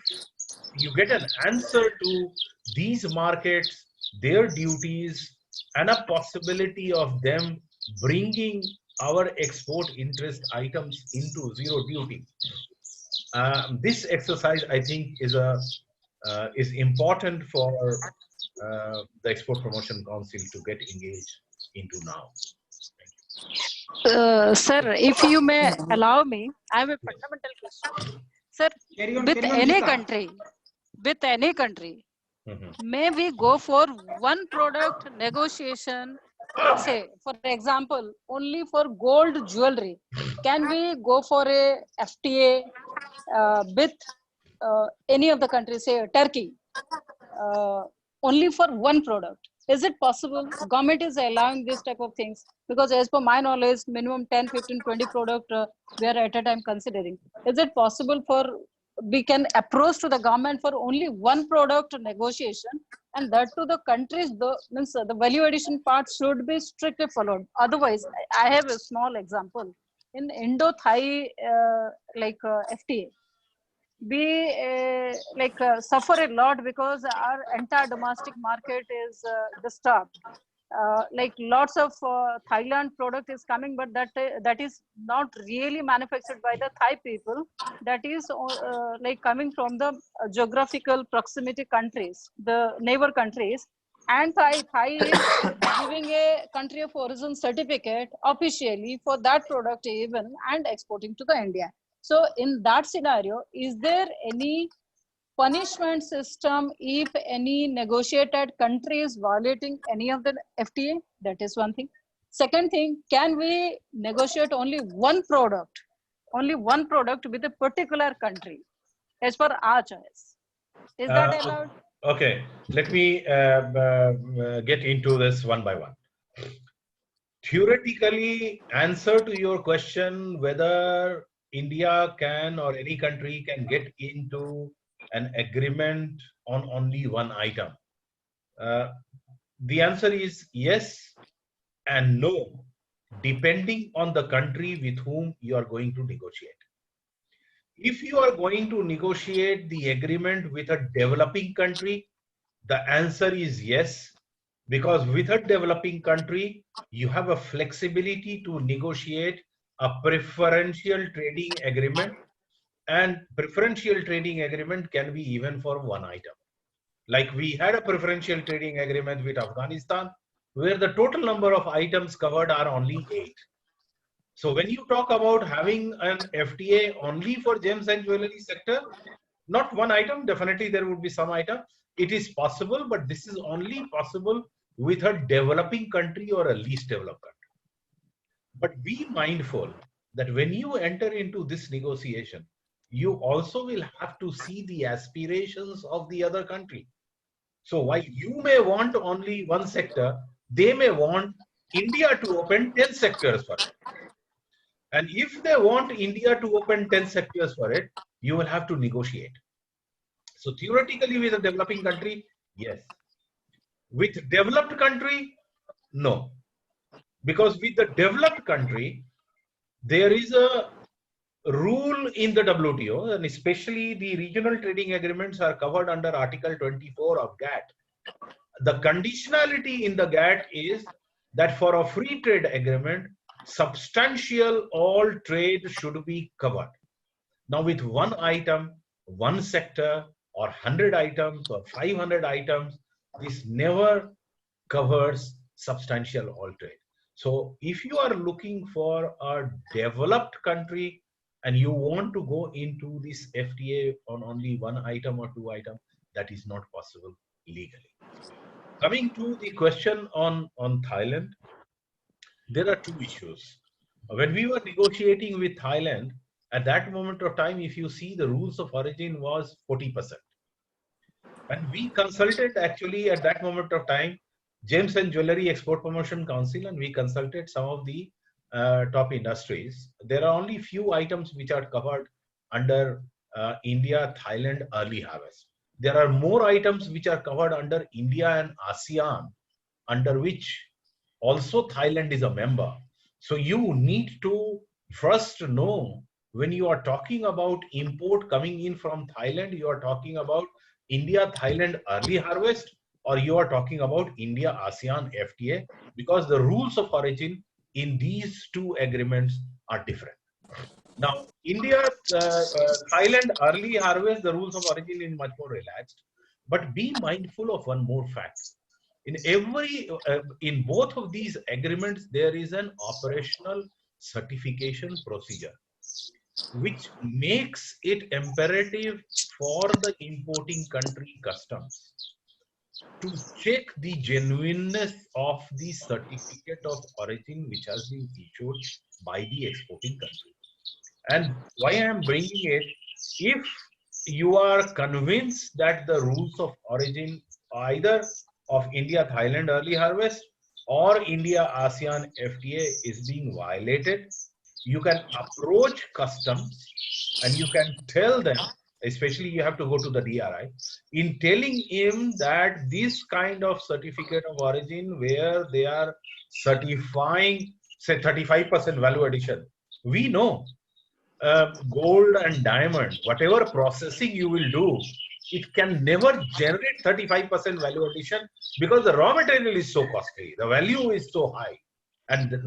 you get an answer to these markets, their duties, and a possibility of them bringing our export interest items into zero duty, this exercise, I think, is important for the Export Promotion Council to get engaged into now. Sir, if you may allow me, I have a fundamental question. Sir, with any country, may we go for one product negotiation, say, for example, only for gold jewelry? Can we go for a FTA with any of the countries, say Turkey, only for one product? Is it possible? Government is allowing this type of things, because as per my knowledge, minimum 10, 15, 20 product we are at a time considering. Is it possible for we can approach to the government for only one product negotiation, and that to the countries, the value addition part should be strictly followed? Otherwise, I have a small example. In Indo-Thai FTA, we suffer a lot because our entire domestic market is disturbed. Lots of Thailand product is coming, but that is not really manufactured by the Thai people. That is coming from the geographical proximity countries, the neighbor countries. And Thai is giving a country of origin certificate officially for that product even, and exporting to the India. So in that scenario, is there any punishment system if any negotiated country is violating any of the FTA? That is one thing. Second thing, can we negotiate only one product only one product with a particular country as per our choice. Is that allowed? Okay, let me get into this one by one. Theoretically, answer to your question whether India can or any country can get into an agreement on only one item. The answer is yes and no, depending on the country with whom you are going to negotiate. If you are going to negotiate the agreement with a developing country, the answer is yes, because with a developing country, you have a flexibility to negotiate a preferential trading agreement, and preferential trading agreement can be even for one item. Like we had a preferential trading agreement with Afghanistan, where the total number of items covered are only 8. So when you talk about having an FTA only for gems and jewelry sector, not one item, definitely there would be some item. It is possible, but this is only possible with a developing country or a least developed country. But be mindful that when you enter into this negotiation, you also will have to see the aspirations of the other country. So while you may want only one sector, they may want India to open 10 sectors for it. And if they want India to open 10 sectors for it, you will have to negotiate. So theoretically with a developing country, yes. With developed country, no. Because with the developed country, there is a rule in the WTO, and especially the regional trading agreements are covered under Article 24 of GATT. The conditionality in the GATT is that for a free trade agreement, substantial all trade should be covered. Now with one item, one sector, or 100 items or 500 items, this never covers substantial all trade. So if you are looking for a developed country and you want to go into this FTA on only one item or two items, that is not possible legally. Coming to the question on Thailand, there are two issues. When we were negotiating with Thailand, at that moment of time, if you see, the rules of origin was 40%. And we consulted actually at that moment of time, Gems and Jewelry Export Promotion Council, and we consulted some of the top industries. There are only few items which are covered under India, Thailand early harvest. There are more items which are covered under India and ASEAN, under which also Thailand is a member. So you need to first know, when you are talking about import coming in from Thailand, you are talking about India, Thailand early harvest, or you are talking about India, ASEAN FTA, because the rules of origin in these two agreements are different. Now, India, Thailand early harvest, the rules of origin is much more relaxed, but be mindful of one more fact. In both of these agreements, there is an operational certification procedure, which makes it imperative for the importing country customs to check the genuineness of the certificate of origin which has been issued by the exporting country. And why I am bringing it, if you are convinced that the rules of origin either of India, Thailand early harvest or India, ASEAN FTA is being violated, you can approach customs and you can tell them, especially you have to go to the DRI, in telling him that this kind of certificate of origin where they are certifying, say 35% value addition, we know gold and diamond, whatever processing you will do, it can never generate 35% value addition because the raw material is so costly, the value is so high, and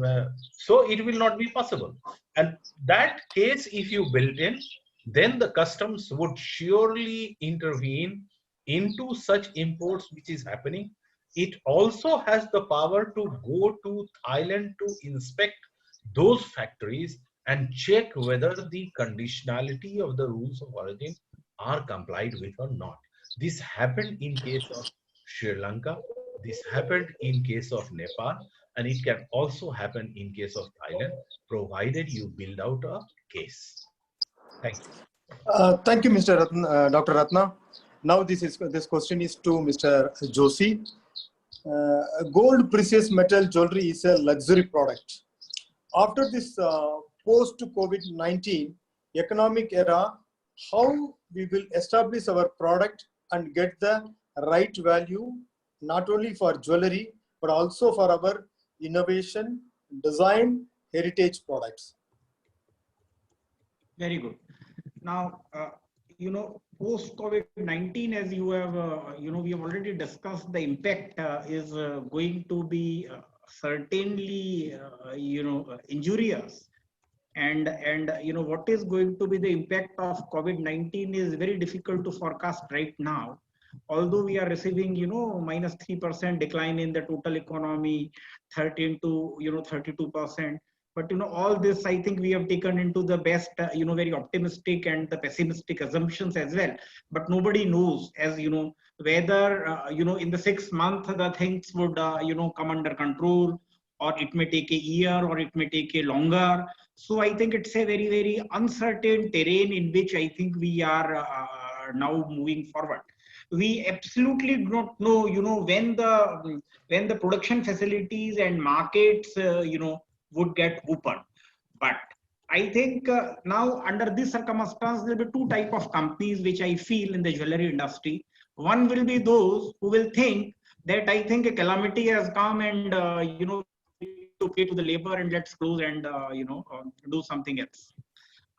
so it will not be possible. And that case, if you build in, then the customs would surely intervene into such imports which is happening. It also has the power to go to Thailand to inspect those factories and check whether the conditionality of the rules of origin are complied with or not. This happened in case of Sri Lanka, this happened in case of Nepal, and it can also happen in case of Thailand, provided you build out a case? Thank you. Thank you, Mr. Dr. Ratna. Now this question is to Mr. Joshi. Gold precious metal jewelry is a luxury product. After this post-COVID-19 economic era, how we will establish our product and get the right value, not only for jewelry, but also for our innovation, design, heritage products? Very good. Now, post COVID-19, as you have, we have already discussed, the impact is going to be certainly, injurious. And what is going to be the impact of COVID-19 is very difficult to forecast right now. Although we are receiving, minus 3% decline in the total economy, 13 to 32%. But all this, I think we have taken into the best, very optimistic and the pessimistic assumptions as well. But nobody knows, as whether in the 6 months the things would come under control, or it may take a year, or it may take a longer. So I think it's a very, very uncertain terrain in which I think we are now moving forward. We absolutely do not know, when the production facilities and markets, would get open. But I think now under this circumstance, there will be two types of companies which I feel in the jewelry industry. One will be those who will think that I think a calamity has come and, to pay to the labor and let's close and, do something else.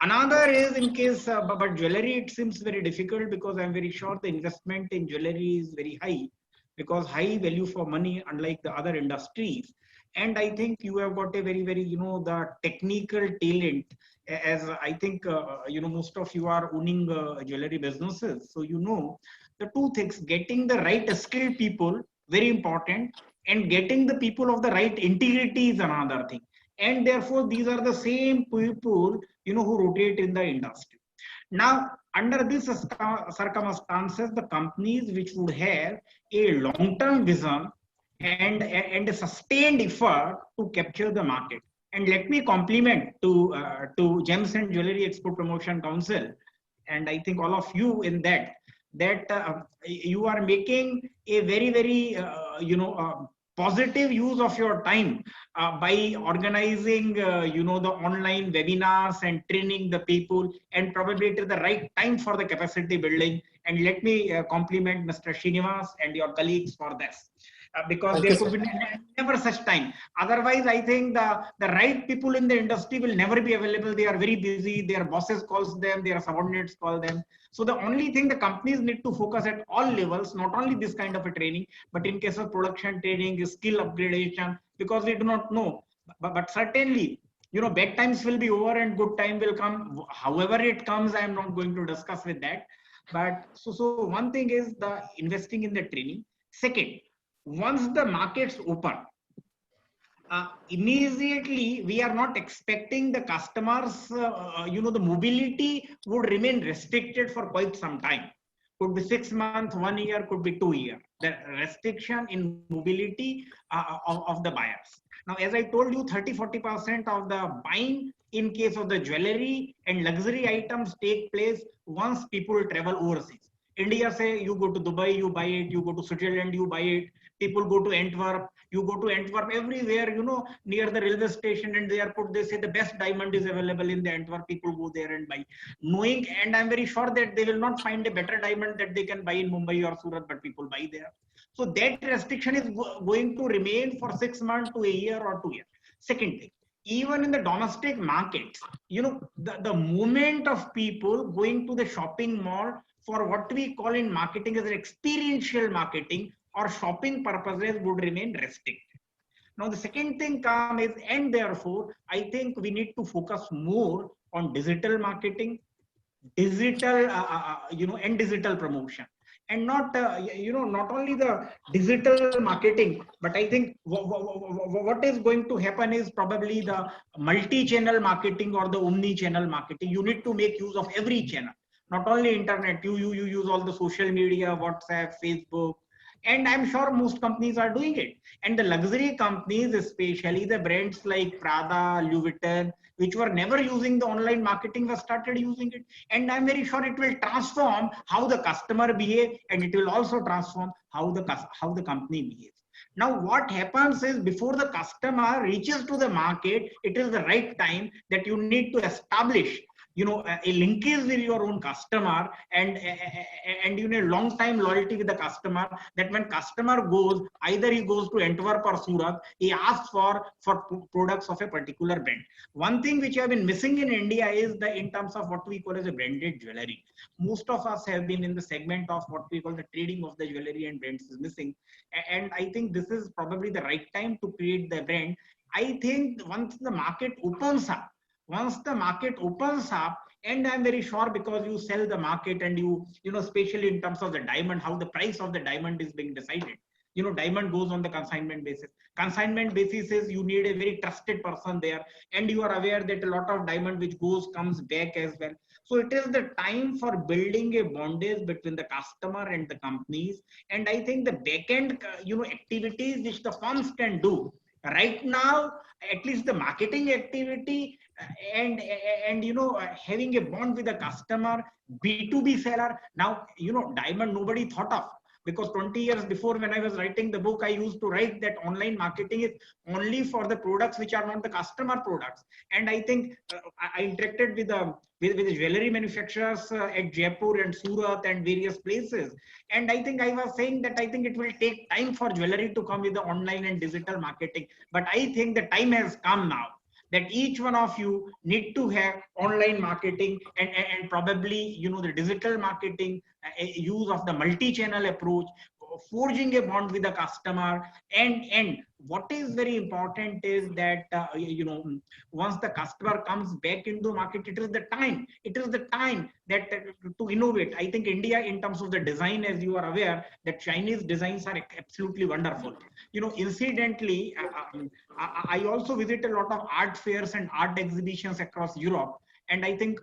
Another is in case, but jewelry, it seems very difficult because I'm very sure the investment in jewelry is very high, because high value for money, unlike the other industries. And I think you have got a very, very, the technical talent, as I think, most of you are owning jewelry businesses. So, the two things, getting the right skilled people, very important, and getting the people of the right integrity is another thing. And therefore, these are the same people, who rotate in the industry. Now, under these circumstances, the companies which would have a long-term vision and a sustained effort to capture the market. And let me compliment to Gems and Jewelry Export Promotion Council, and I think all of you in that you are making a very, very positive use of your time by organizing the online webinars and training the people, and probably it is the right time for the capacity building. And let me compliment Mr. Srinivas and your colleagues for this. Because there could be never such time. Otherwise, I think the right people in the industry will never be available. They are very busy. Their bosses calls them, their subordinates call them. So the only thing the companies need to focus at all levels, not only this kind of a training, but in case of production training, skill upgradation, because we do not know. But certainly, bad times will be over and good time will come. However it comes, I am not going to discuss with that. But so one thing is the investing in the training. Second, once the markets open, immediately we are not expecting the customers, the mobility would remain restricted for quite some time. Could be 6 months, 1 year, could be 2 years. The restriction in mobility of the buyers. Now, as I told you, 30-40% of the buying in case of the jewelry and luxury items take place once people travel overseas. India, say you go to Dubai, you buy it. You go to Switzerland, you buy it. People go to Antwerp, you go to Antwerp, everywhere, near the railway station and the airport, they say the best diamond is available in the Antwerp. People go there and buy. Knowing, and I'm very sure that they will not find a better diamond that they can buy in Mumbai or Surat, but people buy there. So that restriction is going to remain for 6 months to a year or 2 years. Second thing, even in the domestic markets, the movement of people going to the shopping mall for what we call in marketing as an experiential marketing or shopping purposes would remain restricted. Now, the second thing comes is, and therefore, I think we need to focus more on digital marketing, digital, and digital promotion. And not, not only the digital marketing, but I think what is going to happen is probably the multi-channel marketing or the omni-channel marketing. You need to make use of every channel, not only internet. You use all the social media, WhatsApp, Facebook, And I'm sure most companies are doing it. And the luxury companies, especially the brands like Prada, Louis Vuitton, which were never using the online marketing, have started using it. And I'm very sure it will transform how the customer behaves, and it will also transform how the company behaves. Now, what happens is before the customer reaches to the market, it is the right time that you need to establish, you know, a linkage with your own customer, and you know, long time loyalty with the customer, that when customer goes, either he goes to Antwerp or Surat, he asks for products of a particular brand. One thing which have been missing in India is the in terms of what we call as a branded jewelry. Most of us have been in the segment of what we call the trading of the jewelry, and brands is missing. And I think this is probably the right time to create the brand. I think once the market opens up, and I'm very sure, because you sell the market, and you know, especially in terms of the diamond, how the price of the diamond is being decided. You know, diamond goes on the consignment basis. Consignment basis is you need a very trusted person there, and you are aware that a lot of diamond which comes back as well. So it is the time for building a bondage between the customer and the companies. And I think the backend, you know, activities which the firms can do right now, at least the marketing activity, and you know, having a bond with the customer, B2B seller. Now, you know, diamond nobody thought of, because 20 years before, when I was writing the book, I used to write that online marketing is only for the products which are not the customer products. And I think I interacted with the jewelry manufacturers at Jaipur and Surat and various places. And I think I was saying that I think it will take time for jewelry to come with the online and digital marketing. But I think the time has come now that each one of you need to have online marketing, and probably, you know, the digital marketing, use of the multi-channel approach, forging a bond with the customer. And what is very important is that you know, once the customer comes back into market, it is the time that to innovate. I think India, in terms of the design, as you are aware, that Chinese designs are absolutely wonderful. You know, incidentally, I also visit a lot of art fairs and art exhibitions across Europe. And I think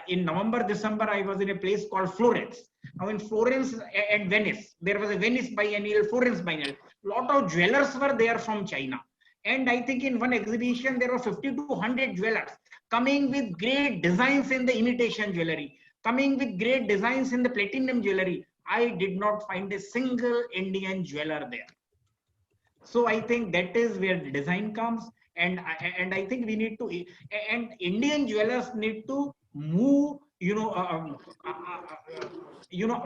in November, December, I was in a place called Florence. Now in Florence and Venice, there was a Venice Biennial, Florence Biennial. A lot of jewelers were there from China. And I think in one exhibition, there were 50 to 100 jewelers coming with great designs in the imitation jewelry, coming with great designs in the platinum jewelry. I did not find a single Indian jeweler there. So I think that is where the design comes. And I think we need to, and Indian jewelers need to move, you know,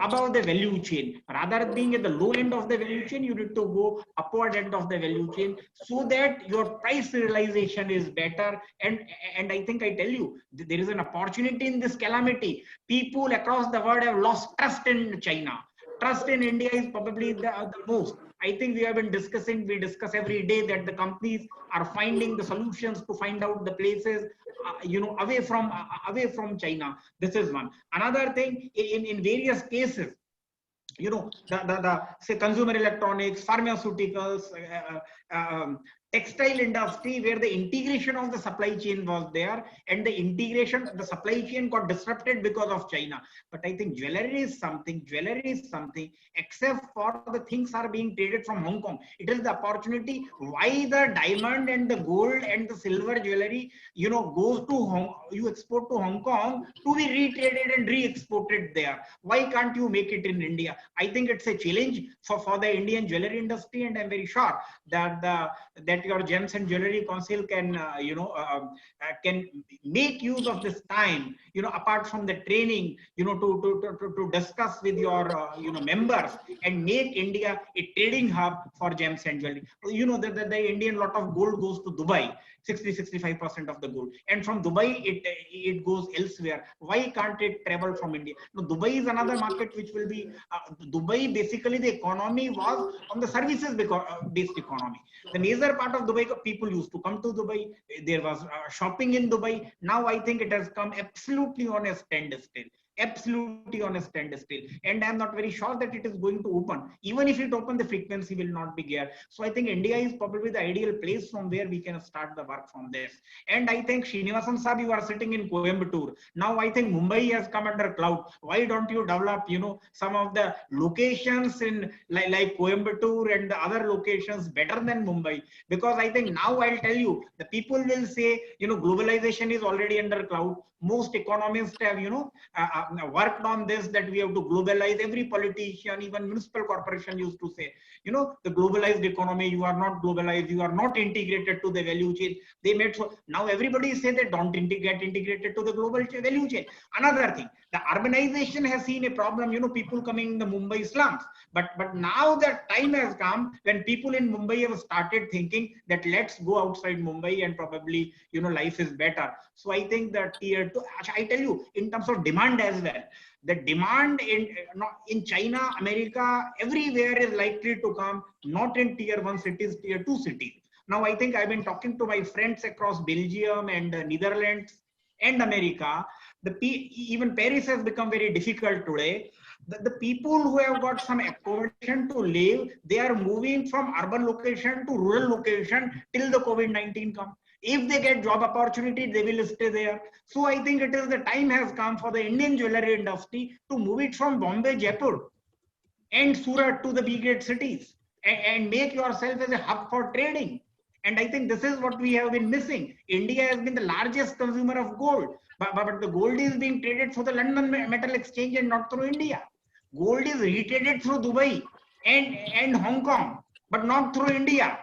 above the value chain. Rather than being at the low end of the value chain, you need to go upward end of the value chain, so that your price realization is better. And I think I tell you, there is an opportunity in this calamity. People across the world have lost trust in China. Trust in India is probably the most. I think we have been discussing, we discuss every day that the companies are finding the solutions to find out the places, you know, away from China. This is one. Another thing, in various cases, you know, the say consumer electronics, pharmaceuticals, textile industry, where the integration of the supply chain was there, and the supply chain got disrupted because of China. But I think jewelry is something, except for the things are being traded from Hong Kong. It is the opportunity why the diamond and the gold and the silver jewelry, you know, goes to you export to Hong Kong to be retraded and re-exported there. Why can't you make it in India? I think it's a challenge for the Indian jewelry industry, and I'm very sure that your Gems and Jewelry Council can can make use of this time, you know, apart from the training, you know, to discuss with your members and make India a trading hub for gems and jewelry. You know, the Indian lot of gold goes to Dubai, 60-65% of the gold, and from Dubai it goes elsewhere. Why can't it travel from India? Now, Dubai is another market which will be Dubai. Basically, the economy was on the services based economy. The major part of Dubai, people used to come to Dubai. There was shopping in Dubai. Now I think it has come absolutely on a standstill. absolutely on a standstill, and I'm not very sure that it is going to open. Even if it open, the frequency will not be there. So I think India is probably the ideal place from where we can start the work from this. And I think Srinivasan Saab, you are sitting in Coimbatore. Now I think Mumbai has come under cloud. Why don't you develop, some of the locations in like Coimbatore and the other locations better than Mumbai? Because I think now I'll tell you, the people will say, globalization is already under cloud. Most economists have, worked on this, that we have to globalize. Every politician, even municipal corporation used to say, the globalized economy, you are not globalized, you are not integrated to the value chain. They made so now everybody say that don't get integrated to the global value chain. Another thing, the urbanization has seen a problem, people coming in the Mumbai slums. But now that time has come when people in Mumbai have started thinking that let's go outside Mumbai and probably, life is better. So I think that tier two, I tell you, in terms of demand as well, the demand in China, America, everywhere is likely to come, not in tier 1 cities, tier 2 cities. Now, I think I've been talking to my friends across Belgium and Netherlands and America. Even Paris has become very difficult today. The people who have got some accommodation to live, they are moving from urban location to rural location till the COVID-19 comes. If they get job opportunity, they will stay there. So I think it is the time has come for the Indian jewelry industry to move it from Bombay, Jaipur and Surat to the big cities and make yourself as a hub for trading. And I think this is what we have been missing. India has been the largest consumer of gold, but the gold is being traded through the London Metal Exchange and not through India. Gold is retraded through Dubai and Hong Kong, but not through India.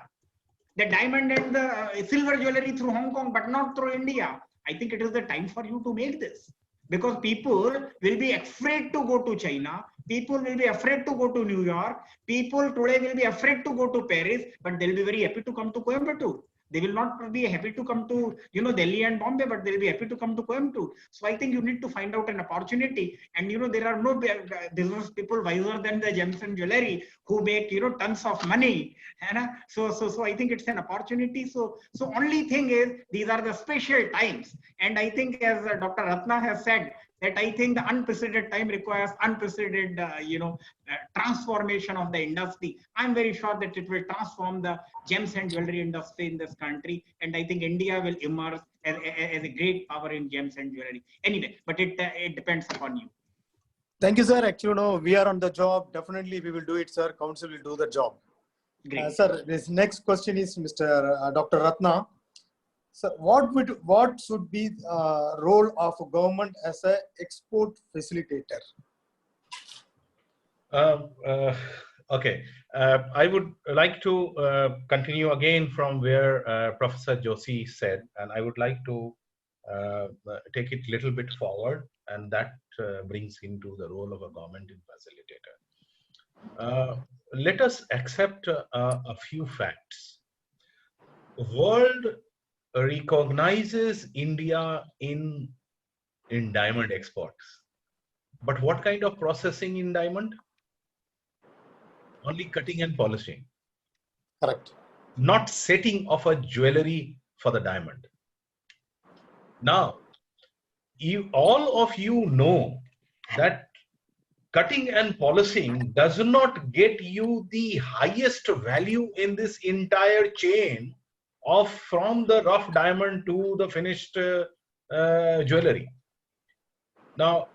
The diamond and the silver jewelry through Hong Kong, but not through India. I think it is the time for you to make this, because people will be afraid to go to China. People will be afraid to go to New York. People today will be afraid to go to Paris, but they'll be very happy to come to Coimbatore. They will not be happy to come to, Delhi and Bombay, but they'll be happy to come to Coimbatore. So I think you need to find out an opportunity. And, there are no business people wiser than the gems and jewelry who make, tons of money. So I think it's an opportunity. So only thing is, these are the special times. And I think, as Dr. Ratna has said, that I think the unprecedented time requires unprecedented, transformation of the industry. I'm very sure that it will transform the gems and jewelry industry in this country. And I think India will emerge as a great power in gems and jewelry. Anyway, but it depends upon you. Thank you, sir. Actually, we are on the job. Definitely, we will do it, sir. Council will do the job. Great. Sir, this next question is Mr. Dr. Ratna. So what should be the role of government as an export facilitator? Okay, I would like to continue again from where Professor Joshi said, and I would like to take it a little bit forward, and that brings into the role of a government facilitator. Let us accept a few facts. World recognizes India in diamond exports, but what kind of processing in diamond? Only cutting and polishing. Correct. Not setting of a jewelry for the diamond. Now, all of you know that cutting and polishing does not get you the highest value in this entire chain of from the rough diamond to the finished jewelry. Now,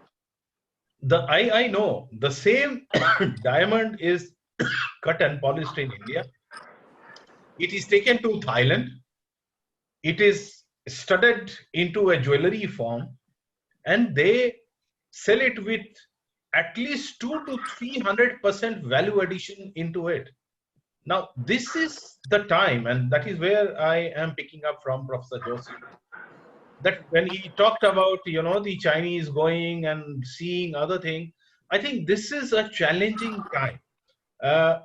I know the same diamond is cut and polished in India. It is taken to Thailand. It is studded into a jewelry form, and they sell it with at least 200 to 300% value addition into it. Now, this is the time, and that is where I am picking up from Professor Joshi, that when he talked about, the Chinese going and seeing other things, I think this is a challenging time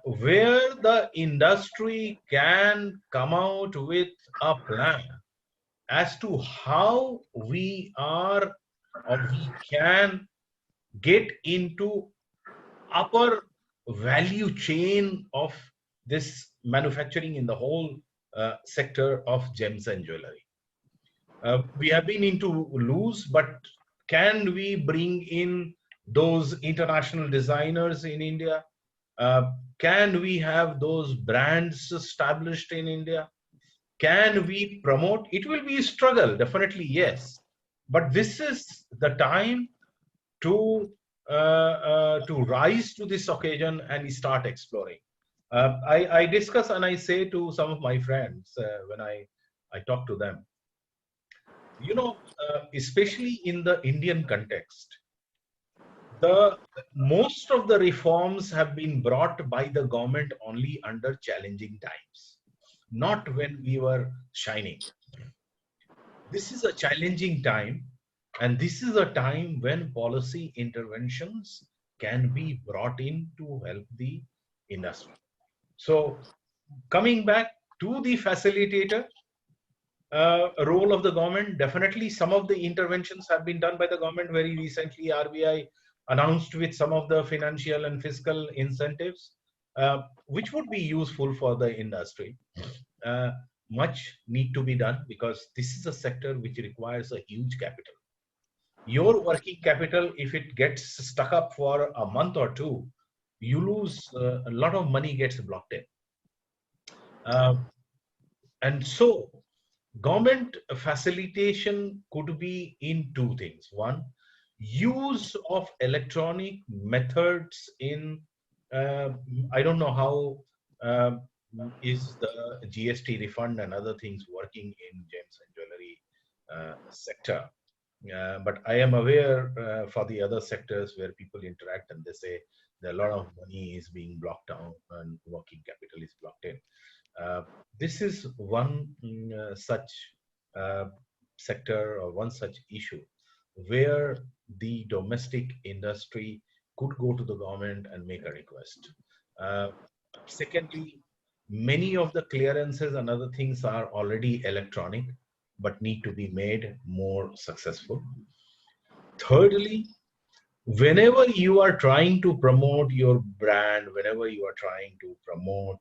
where the industry can come out with a plan as to how we are or we can get into upper value chain of this manufacturing in the whole sector of gems and jewelry. We have been into loose, but Can we bring in those international designers in India? Can we have those brands established in India? Can we promote? It will be a struggle, definitely, yes. But this is the time to rise to this occasion and start exploring. I discuss and I say to some of my friends when I talk to them, especially in the Indian context, the most of the reforms have been brought by the government only under challenging times, not when we were shining. This is a challenging time, and this is a time when policy interventions can be brought in to help the industry. So, coming back to the facilitator role of the government, definitely some of the interventions have been done by the government. Very recently, RBI announced with some of the financial and fiscal incentives, which would be useful for the industry. Much need to be done because this is a sector which requires a huge capital. Your working capital, if it gets stuck up for a month or two, you lose a lot of money gets blocked in. And so government facilitation could be in two things. One, use of electronic methods in, I don't know how is the GST refund and other things working in gems and jewelry sector. But I am aware for the other sectors where people interact and they say that a lot of money is being blocked down and working capital is blocked in. This is one such sector or one such issue where the domestic industry could go to the government and make a request. Secondly, many of the clearances and other things are already electronic but need to be made more successful. Thirdly, whenever you are trying to promote your brand, whenever you are trying to promote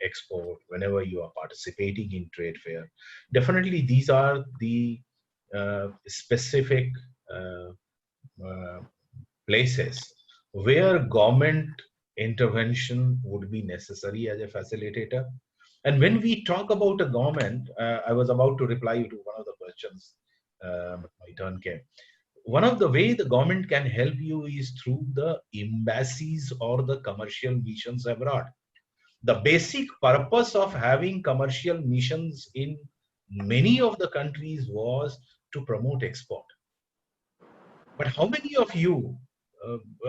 export, whenever you are participating in trade fair, definitely these are the specific places where government intervention would be necessary as a facilitator. And when we talk about a government, I was about to reply to one of the questions, my turn came. One of the way the government can help you is through the embassies or the commercial missions abroad. The basic purpose of having commercial missions in many of the countries was to promote export. But how many of you,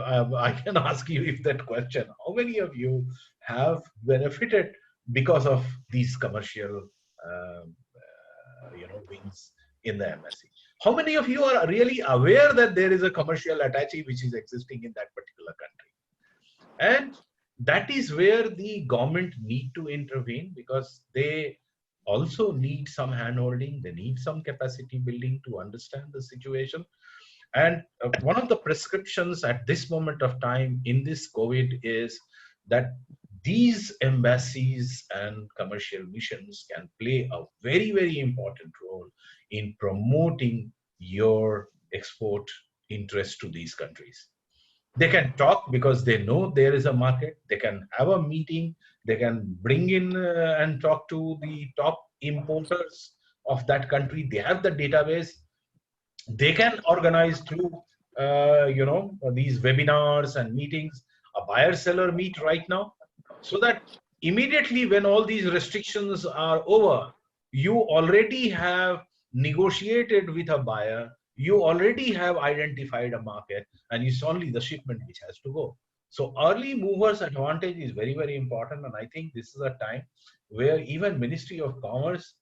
I can ask you if that question, how many of you have benefited because of these commercial wings in the embassy? How many of you are really aware that there is a commercial attaché which is existing in that particular country? And that is where the government need to intervene, because they also need some handholding, they need some capacity building to understand the situation. And one of the prescriptions at this moment of time in this COVID is that these embassies and commercial missions can play a very, very important role in promoting your export interest to these countries. They can talk because they know there is a market. They can have a meeting. They can bring in and talk to the top importers of that country. They have the database. They can organize through these webinars and meetings a buyer-seller meet right now, so that immediately when all these restrictions are over, you already have negotiated with a buyer, you already have identified a market, and it's only the shipment which has to go. So early movers advantage is very, very important, and I think this is a time where even Ministry of Commerce,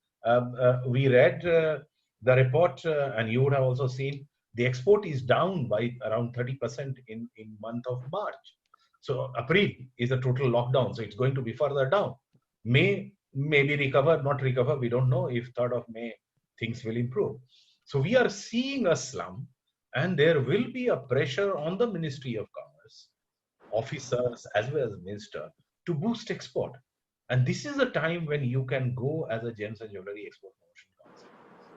we read the report, and you would have also seen the export is down by around 30% in month of March. So April is a total lockdown, so it's going to be further down. May maybe recover, not recover, we don't know. If 3rd of May things will improve. So we are seeing a slump, and there will be a pressure on the Ministry of Commerce officers as well as minister to boost export. And this is a time when you can go as a Gems and Jewelry Export Promotion Council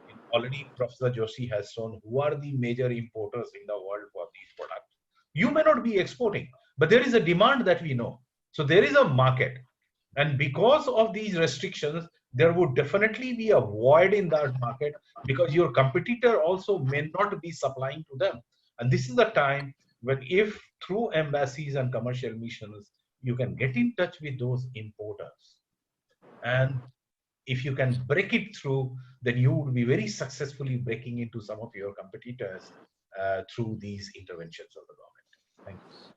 in already Professor Joshi has shown who are the major importers in the world for these products. You may not be exporting, but there is a demand that we know. So there is a market. And because of these restrictions, there would definitely be a void in that market because your competitor also may not be supplying to them. And this is the time when, if through embassies and commercial missions, you can get in touch with those importers. And if you can break it through, then you would be very successfully breaking into some of your competitors through these interventions of the government. Thank you.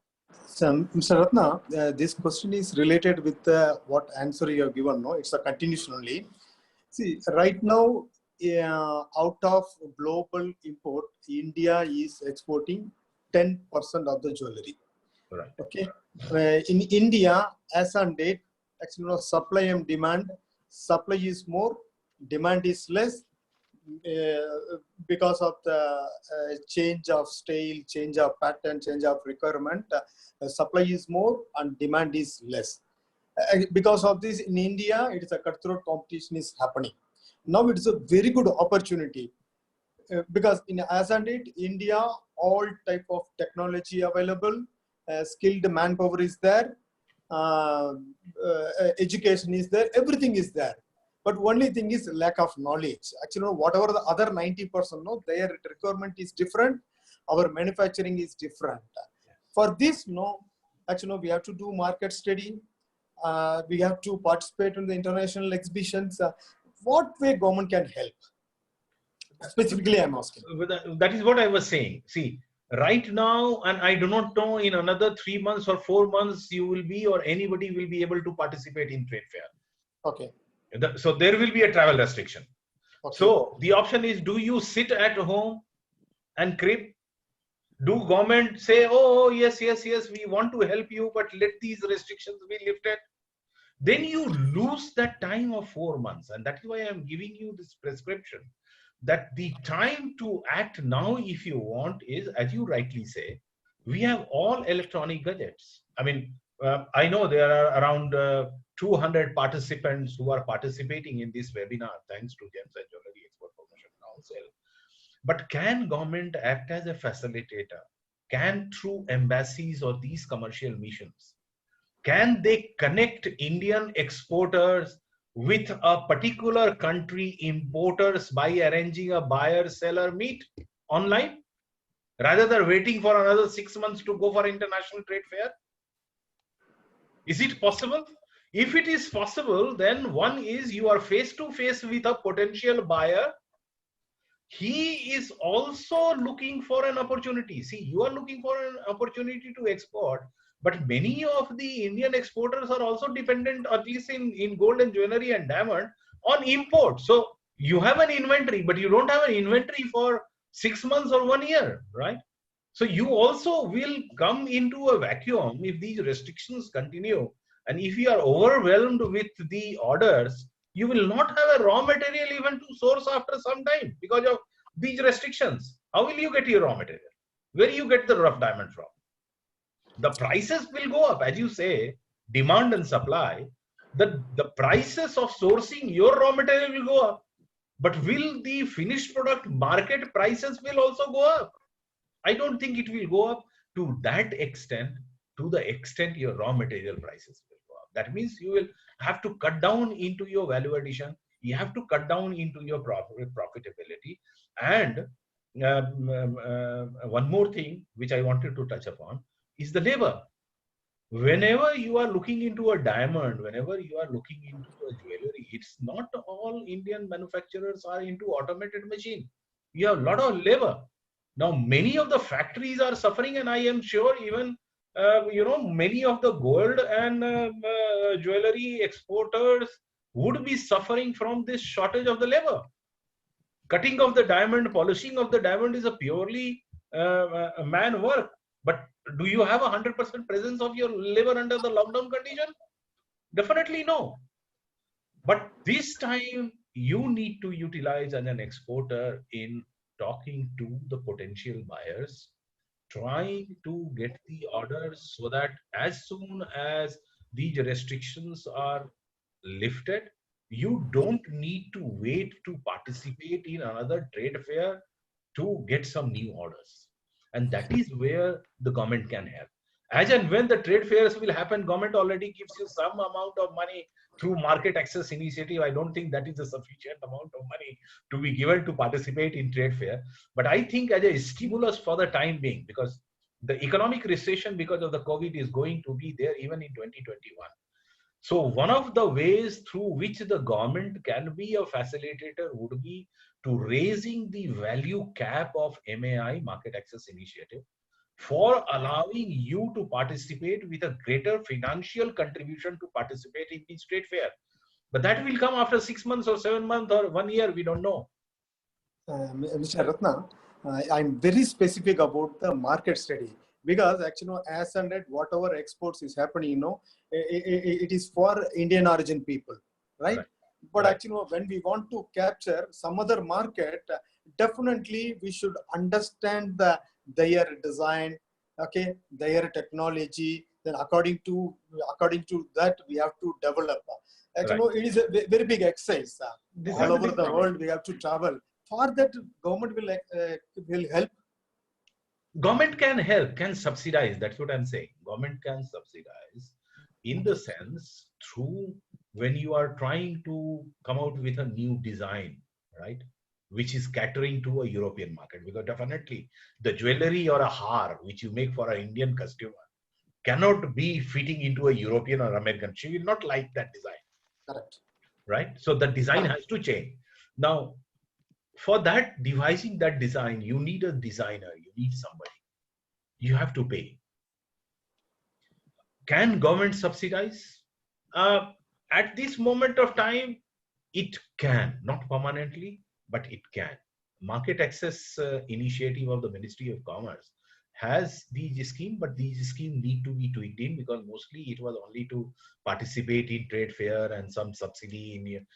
So, Mr. Ratna, this question is related with what answer you have given. No, it's a continuation only. See, right now, out of global import, India is exporting 10% of the jewelry. Right. Okay. In India, as on date, actually, supply and demand. Supply is more, demand is less. Because of the change of style, change of pattern, change of requirement, supply is more and demand is less. Because of this, in India, it is a cutthroat competition is happening. Now it is a very good opportunity because in as on date, India, all type of technology available, skilled manpower is there, education is there, everything is there. But only thing is lack of knowledge. Actually, whatever the other 90%, no, their requirement is different. Our manufacturing is different. For this, no, actually, we have to do market study. We have to participate in the international exhibitions. What way government can help? Specifically, I'm asking. That is what I was saying. See, right now, and I do not know in another 3 months or 4 months, you will be or anybody will be able to participate in trade fair. Okay. So there will be a travel restriction. Okay. So the option is, do you sit at home and crib? Do government say, oh, yes, we want to help you, but let these restrictions be lifted? Then you lose that time of 4 months. And that is why I'm giving you this prescription, that the time to act now, if you want, is, as you rightly say, we have all electronic gadgets. I mean, I know there are around 200 participants who are participating in this webinar, thanks to Gems and Jewelry Export Promotion Council. But can government act as a facilitator? Can through embassies or these commercial missions, can they connect Indian exporters with a particular country importers by arranging a buyer-seller meet online, rather than waiting for another 6 months to go for international trade fair? Is it possible? If it is possible, then one is you are face to face with a potential buyer. He is also looking for an opportunity. See, you are looking for an opportunity to export, but many of the Indian exporters are also dependent, at least in gold and jewelry and diamond, on import. So you have an inventory, but you don't have an inventory for 6 months or 1 year, right? So you also will come into a vacuum if these restrictions continue. And if you are overwhelmed with the orders, you will not have a raw material even to source after some time because of these restrictions. How will you get your raw material? Where you get the rough diamond from? The prices will go up, as you say, demand and supply. The prices of sourcing your raw material will go up. But will the finished product market prices will also go up? I don't think it will go up to that extent, to the extent your raw material prices will go up. That means you will have to cut down into your value addition. You have to cut down into your profitability. And one more thing which I wanted to touch upon is the labor. Whenever you are looking into a diamond, whenever you are looking into a jewelry, it's not all Indian manufacturers are into automated machine. You have a lot of labor. Now, many of the factories are suffering, and I am sure even many of the gold and jewelry exporters would be suffering from this shortage of the labor. Cutting of the diamond, polishing of the diamond is a purely man work. But do you have 100% presence of your labor under the lockdown condition? Definitely no. But this time you need to utilize as an exporter in talking to the potential buyers, trying to get the orders so that as soon as these restrictions are lifted, You don't need to wait to participate in another trade fair to get some new orders. And that is where the government can help. As and when the trade fairs will happen, government already gives you some amount of money through market access initiative. I don't think that is a sufficient amount of money to be given to participate in trade fair. But I think as a stimulus for the time being, because the economic recession because of the COVID is going to be there even in 2021. So one of the ways through which the government can be a facilitator would be to raising the value cap of MAI, Market Access Initiative, for allowing you to participate with a greater financial contribution to participate in the trade fair. But that will come after 6 months or 7 months or 1 year, we don't know. Mr. Ratna, I'm very specific about the market study, because actually, as and at whatever exports is happening, it is for Indian origin people, right? But Right. actually, when we want to capture some other market, definitely we should understand their design, okay, their technology. Then according to that, we have to develop. Actually, it is a very big exercise. This is All the over big the problem. world, we have to travel. For that, government will help. Government can help, can subsidize. That's what I'm saying. Government can subsidize in the sense through when you are trying to come out with a new design, right? Which is catering to a European market. Because definitely the jewelry or a har which you make for an Indian customer cannot be fitting into a European or American. She will not like that design, Correct. right? So the design Correct. has to change. Now, for that, devising that design, you need a designer, you need somebody. You have to pay. Can government subsidize? At this moment of time, it can, not permanently, but it can. Market access initiative of the Ministry of Commerce has these scheme, but these schemes need to be tweaked in, because mostly it was only to participate in trade fair and some subsidy in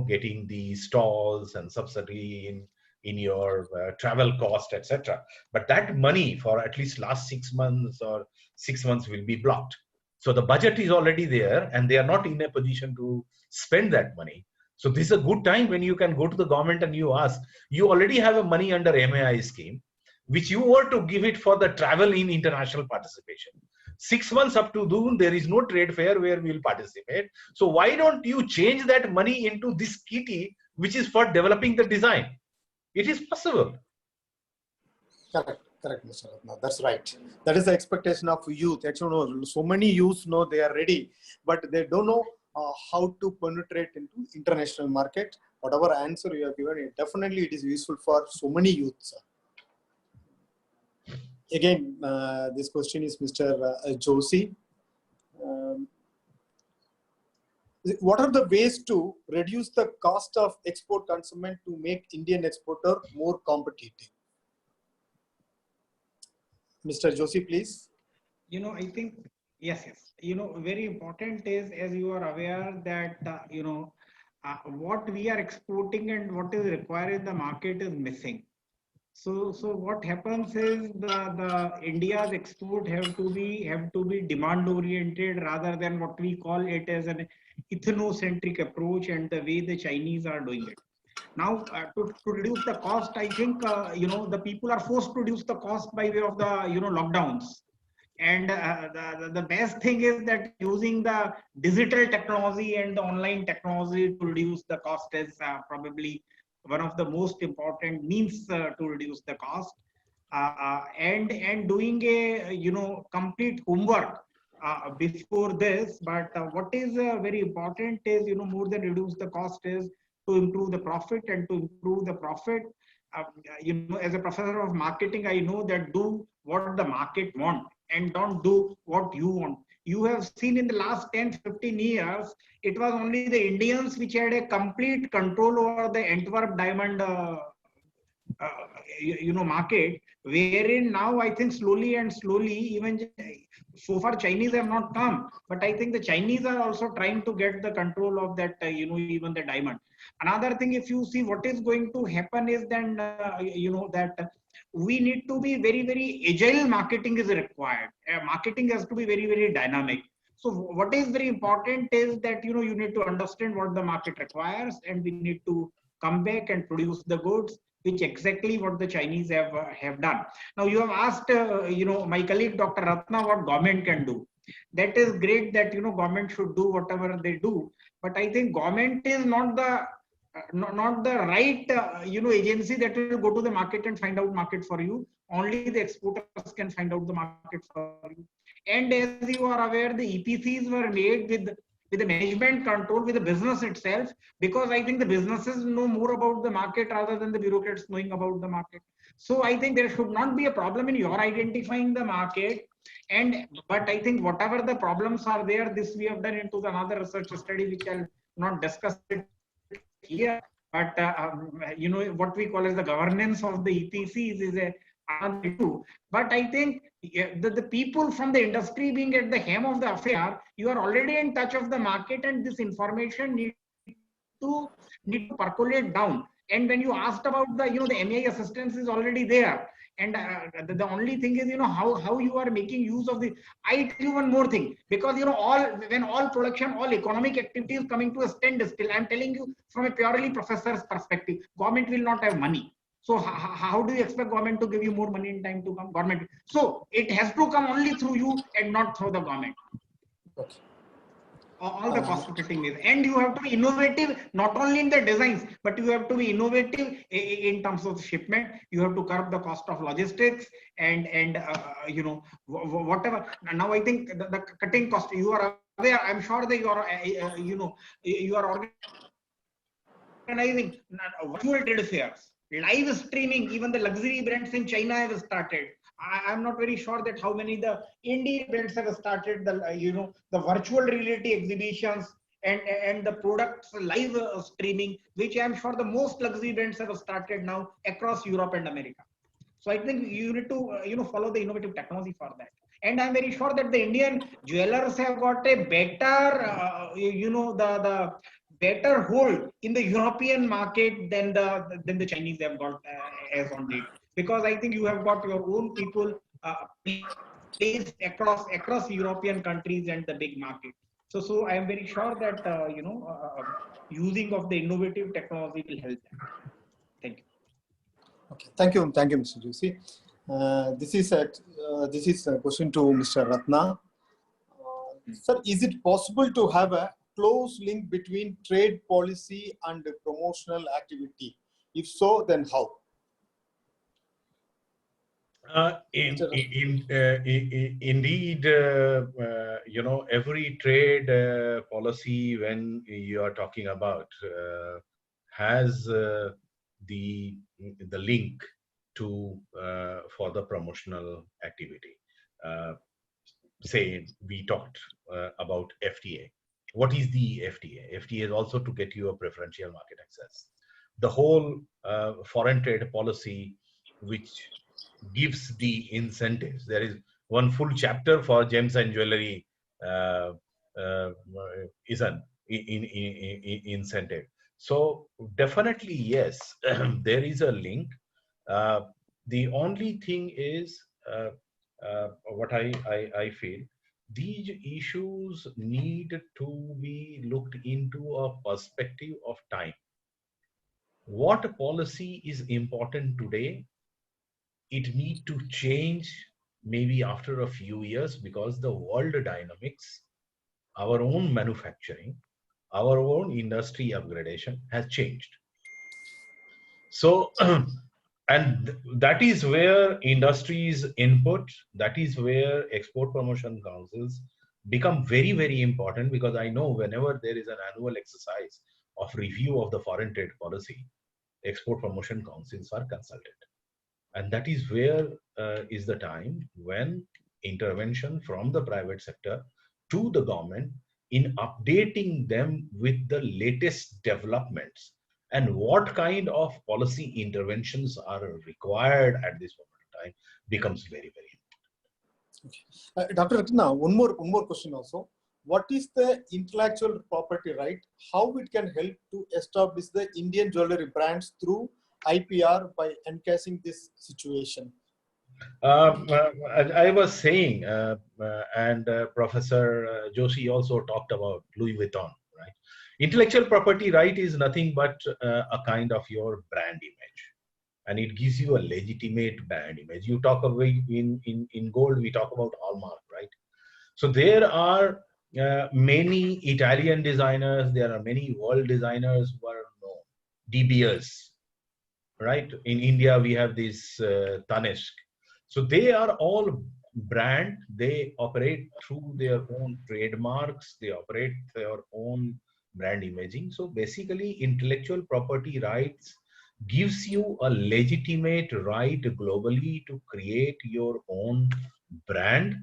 getting the stalls and subsidy in your travel cost, etc. But that money for at least last 6 months or 6 months will be blocked. So the budget is already there and they are not in a position to spend that money. So this is a good time when you can go to the government and you ask, you already have a money under MAI scheme, which you were to give it for the travel in international participation. 6 months up to June, there is no trade fair where we will participate. So why don't you change that money into this kitty, which is for developing the design? It is possible. Correct, Mr. Ratna. That's right. That is the expectation of youth. Actually, so many youths know they are ready, but they don't know how to penetrate into international market. Whatever answer you have given, definitely it is useful for so many youths. Again, this question is Mr. Joshi. What are the ways to reduce the cost of export consignment to make Indian exporter more competitive? Mr. Joshi, please. I think, yes. Very important is, as you are aware, that, what we are exporting and what is required in the market is missing. So what happens is the India's export have to be demand oriented rather than what we call it as an ethnocentric approach, and the way the Chinese are doing it. Now, to reduce the cost, I think the people are forced to reduce the cost by way of the lockdowns. And the best thing is that using the digital technology and the online technology to reduce the cost is probably one of the most important means to reduce the cost. And doing a complete homework before this. But what is very important is more than reduce the cost is to improve the profit, and to improve the profit. As a professor of marketing, I know that do what the market want and don't do what you want. You have seen in the last 10-15 years, it was only the Indians which had a complete control over the Antwerp diamond market, wherein now I think slowly, even so far Chinese have not come, but I think the Chinese are also trying to get the control of that, even the diamond. Another thing, if you see what is going to happen is then, that we need to be very, very agile. Marketing is required. Marketing has to be very, very dynamic. So what is very important is that, you need to understand what the market requires, and we need to come back and produce the goods, which exactly what the Chinese have done. Now you have asked, my colleague Dr. Ratna, what government can do. That is great that, government should do whatever they do, but I think government is not the right, agency that will go to the market and find out market for you. Only the exporters can find out the market for you. And as you are aware, the EPCs were made with the management control, with the business itself, because I think the businesses know more about the market rather than the bureaucrats knowing about the market. So I think there should not be a problem in your identifying the market. But I think whatever the problems are there, this we have done into another research study, which I'll not discuss it here. But what we call as the governance of the EPCs is another issue. But I think the people from the industry being at the helm of the affair, you are already in touch of the market, and this information need to percolate down. And when you asked about the the MEI assistance is already there. And the only thing is, how you are making use of the. I tell you one more thing, because when all production, all economic activity is coming to a standstill, I'm telling you from a purely professor's perspective, government will not have money. So how do you expect government to give you more money in time to come? Government. So it has to come only through you and not through the government. Okay. All the cost cutting is, and you have to be innovative not only in the designs, but you have to be innovative in terms of shipment. You have to curb the cost of logistics and whatever. Now I think the cutting cost, you are aware, I'm sure that you are you are organizing virtual trade fairs, live streaming. Even the luxury brands in China have started. I'm not very sure that how many the Indian brands have started the the virtual reality exhibitions and the products live streaming, which I'm sure the most luxury brands have started now across Europe and America. So I think you need to follow the innovative technology for that. And I'm very sure that the Indian jewelers have got a better the better hold in the European market than the Chinese have got as on date. Because I think you have got your own people placed across European countries and the big market. So I am very sure that using of the innovative technology will help them. Thank you. Okay, thank you, Mr. Joshi. This is a question to Mr. Ratna. Sir, is it possible to have a close link between trade policy and promotional activity? If so, then how? Indeed, every trade policy, when you are talking about, has the link to for the promotional activity. Say we talked about FTA. What is the FTA? FTA is also to get you a preferential market access. The whole foreign trade policy, which gives the incentives. There is one full chapter for gems and jewelry is an incentive. So definitely yes, there is a link. The only thing is what I feel, these issues need to be looked into a perspective of time. What policy is important today, it need to change maybe after a few years, because the world dynamics, our own manufacturing, our own industry upgradation has changed. So, and that is where industry's input, that is where export promotion councils become very, very important, because I know whenever there is an annual exercise of review of the foreign trade policy, export promotion councils are consulted. And that is where is the time when intervention from the private sector to the government in updating them with the latest developments and what kind of policy interventions are required at this moment of time becomes very, very important. Okay. Dr. Ratna, one more question also. What is the intellectual property right? How it can help to establish the Indian jewelry brands through IPR by encasing this situation? I was saying, and Professor Joshi also talked about Louis Vuitton, right? Intellectual property right is nothing but a kind of your brand image, and it gives you a legitimate brand image. You talk about in gold, we talk about hallmark, right? So there are many Italian designers, there are many world designers who are known, De Beers, right? In India, we have this Tanishq. So they are all brand. They operate through their own trademarks. They operate their own brand imaging. So basically, intellectual property rights gives you a legitimate right globally to create your own brand.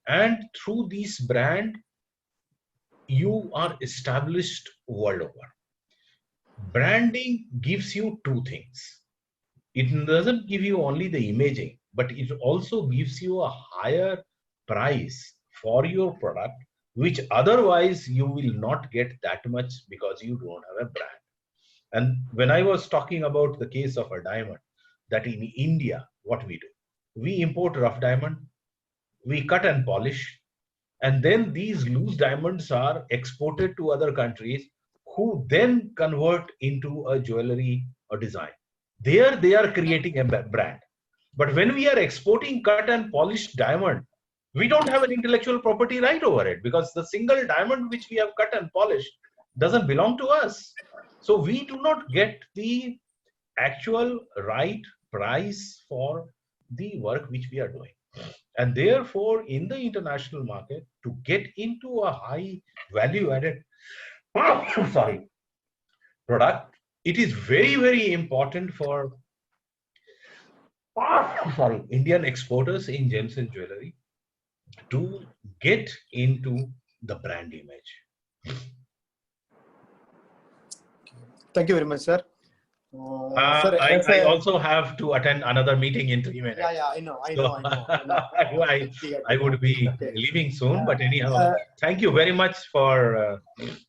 And through this brand, you are established world over. Branding gives you two things. It doesn't give you only the imaging, but it also gives you a higher price for your product, which otherwise you will not get that much because you don't have a brand. And when I was talking about the case of a diamond, that in India, what we do, we import rough diamond, we cut and polish, and then these loose diamonds are exported to other countries who then convert into a jewelry or design. There they are creating a brand. But when we are exporting cut and polished diamond, we don't have an intellectual property right over it because the single diamond which we have cut and polished doesn't belong to us. So we do not get the actual right price for the work which we are doing. And therefore, in the international market, to get into a high value added sorry, product, it is very, very important for Indian exporters in gems and jewelry to get into the brand image. Thank you very much, sir. Sir, I also have to attend another meeting in 3 minutes. Yeah, I know. I would be leaving soon, but anyhow, thank you very much for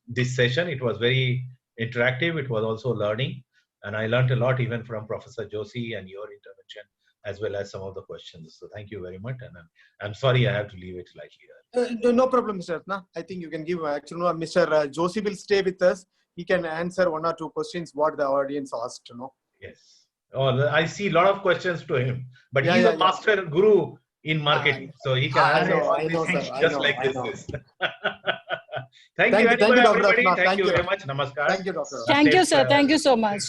this session. It was very interactive. It was also learning, and I learned a lot even from Professor Joshi and your intervention, as well as some of the questions. So thank you very much, and I'm sorry I have to leave it slightly early. No problem, Mr. Ratna. I think you can give, actually, no, Mr. Joshi will stay with us. He can answer one or two questions what the audience asked, you know. Yes. Oh, I see a lot of questions to him, but he's a master guru in marketing, so he can answer I know, sir. just like this. Thank you, Dr. everybody. Ratna. Thank you very much. Namaskar. Thank you, Dr. Ratna. Thank you, sir. Thank you so much.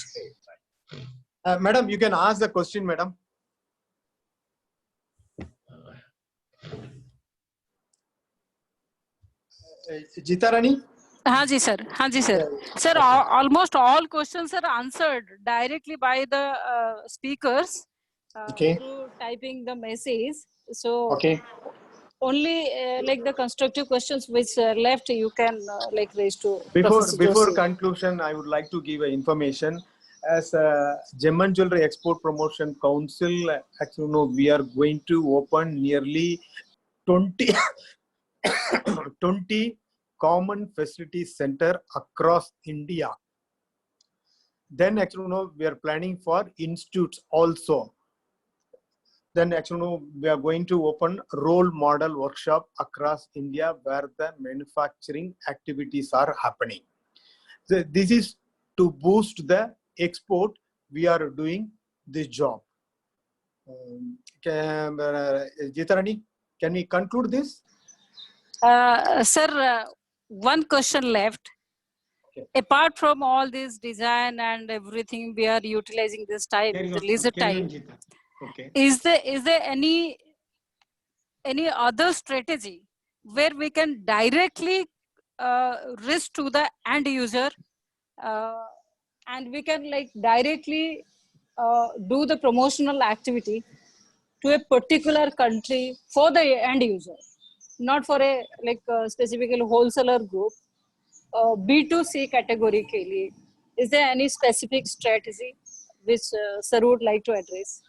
Madam, you can ask the question, madam. Jitarani? हाँ जी sir, हाँ जी sir. Sir, almost all questions are answered directly by the speakers through typing the message. So only like the constructive questions which left you can like raise to before conclusion. I would like to give information as Gem and Jewelry Export Promotion Council. Actually, no, we are going to open nearly 20 common facility center across India. Then actually, no, we are planning for institutes also. Then actually, no, we are going to open role model workshop across India where the manufacturing activities are happening. So this is to boost the export. We are doing this job. Jitarani, can we conclude this? Sir, one question left. Apart from all this design and everything, we are utilizing this time, the leisure time. Is there any other strategy where we can directly reach to the end user and we can like directly do the promotional activity to a particular country for the end user, not for a like specifically wholesaler group, B2C category ke liye? Is there any specific strategy which sir would like to address?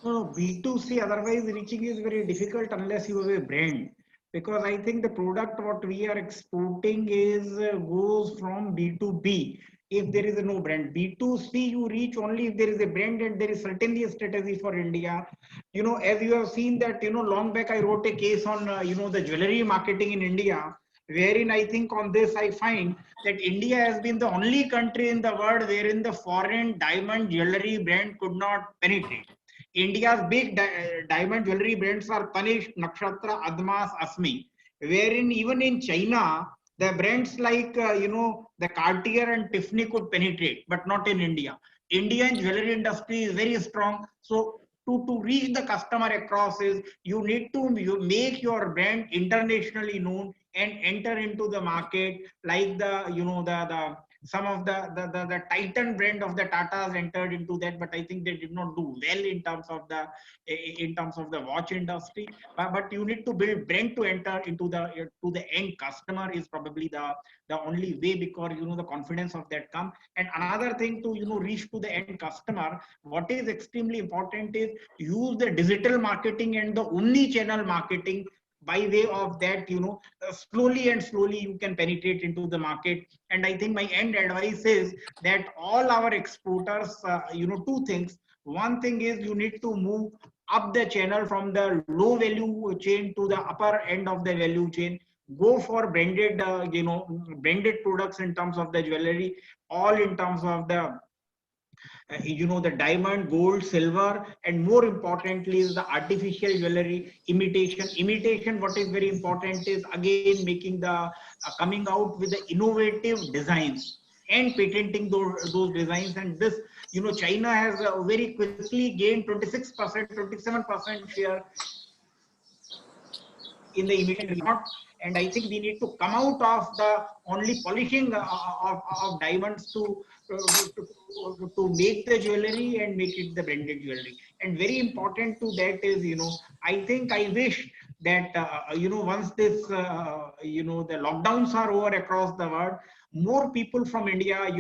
No, B2C otherwise reaching is very difficult unless you have a brand, because I think the product what we are exporting is goes from B2B. if there is no brand. B2C, you reach only if there is a brand, and there is certainly a strategy for India. As you have seen that, long back I wrote a case on, the jewelry marketing in India, wherein I think on this I find that India has been the only country in the world wherein the foreign diamond jewelry brand could not penetrate. India's big diamond jewelry brands are Tanishq, Nakshatra, Admas, Asmi, wherein even in China, the brands like, the Cartier and Tiffany could penetrate, but not in India. Indian jewelry industry is very strong. So to reach the customer across is you need to make your brand internationally known and enter into the market like the some of the Titan brand of the Tatas entered into that, but I think they did not do well in terms of the watch industry. But you need to build brand to enter into the end customer is probably the only way, because the confidence of that come. And another thing to reach to the end customer, what is extremely important is use the digital marketing and the omni-channel marketing. By way of that, slowly you can penetrate into the market. And I think my end advice is that all our exporters, two things. One thing is you need to move up the channel from the low value chain to the upper end of the value chain. Go for branded, branded products in terms of the jewelry, all in terms of the the diamond, gold, silver, and more importantly is the artificial jewelry imitation. What is very important is again making the coming out with the innovative designs and patenting those designs. And this, China has very quickly gained 26%, 27% share in the imitation. And I think we need to come out of the only polishing of diamonds to make the jewelry and make it the branded jewelry. And very important to that is, I wish that, once this, the lockdowns are over across the world, more people from India, at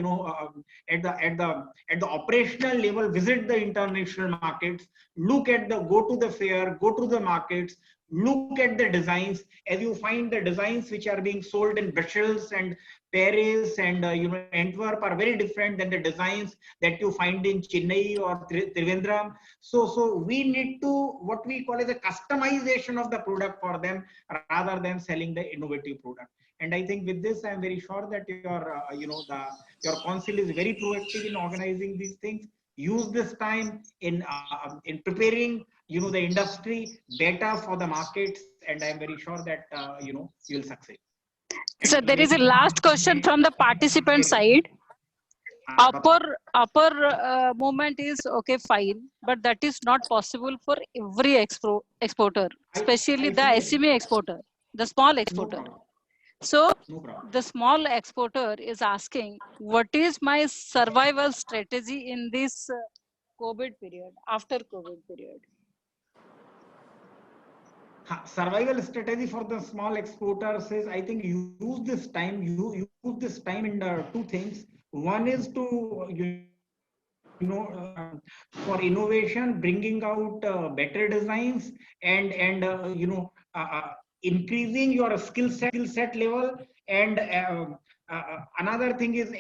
the operational level, visit the international markets, go to the fair, go to the markets, look at the designs. As you find the designs which are being sold in Brussels and Paris and Antwerp are very different than the designs that you find in Chennai or Trivandrum. So we need to what we call as a customization of the product for them rather than selling the innovative product. And I think with this, I am very sure that your council is very proactive in organizing these things. Use this time in preparing the industry better for the markets, and I am very sure that you will succeed. So there is a last question from the participant side. Upper movement is okay, fine, but that is not possible for every exporter, especially the SME exporter, the small exporter. So the small exporter is asking, what is my survival strategy in this COVID period, after COVID period? Survival strategy for the small exporters is, I think, use this time in two things. One is to for innovation, bringing out better designs and increasing your skill set level. And another thing is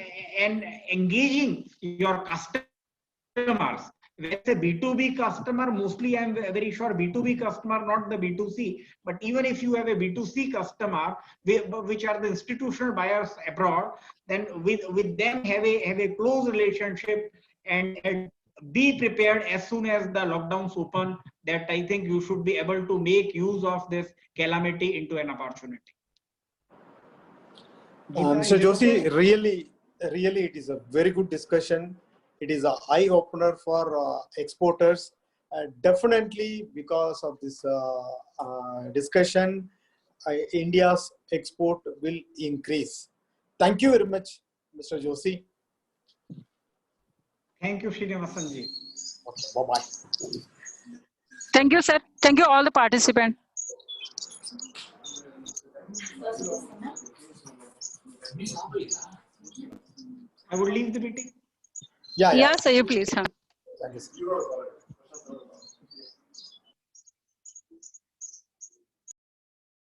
engaging your customers. Let's say B2B customer, mostly I'm very sure B2B customer, not the B2C, but even if you have a B2C customer, which are the institutional buyers abroad, then with them have a close relationship and be prepared as soon as the lockdowns open, that I think you should be able to make use of this calamity into an opportunity. Mr. Joshi, really it is a very good discussion. It is an eye opener for exporters. Definitely because of this discussion, India's export will increase. Thank you very much, Mr. Joshi. Thank you, Srinivasanji. Okay, bye-bye. Thank you, sir. Thank you, all the participants. I would leave the meeting. Yeah. Yeah, sir, you please. Huh? Thank you, sir.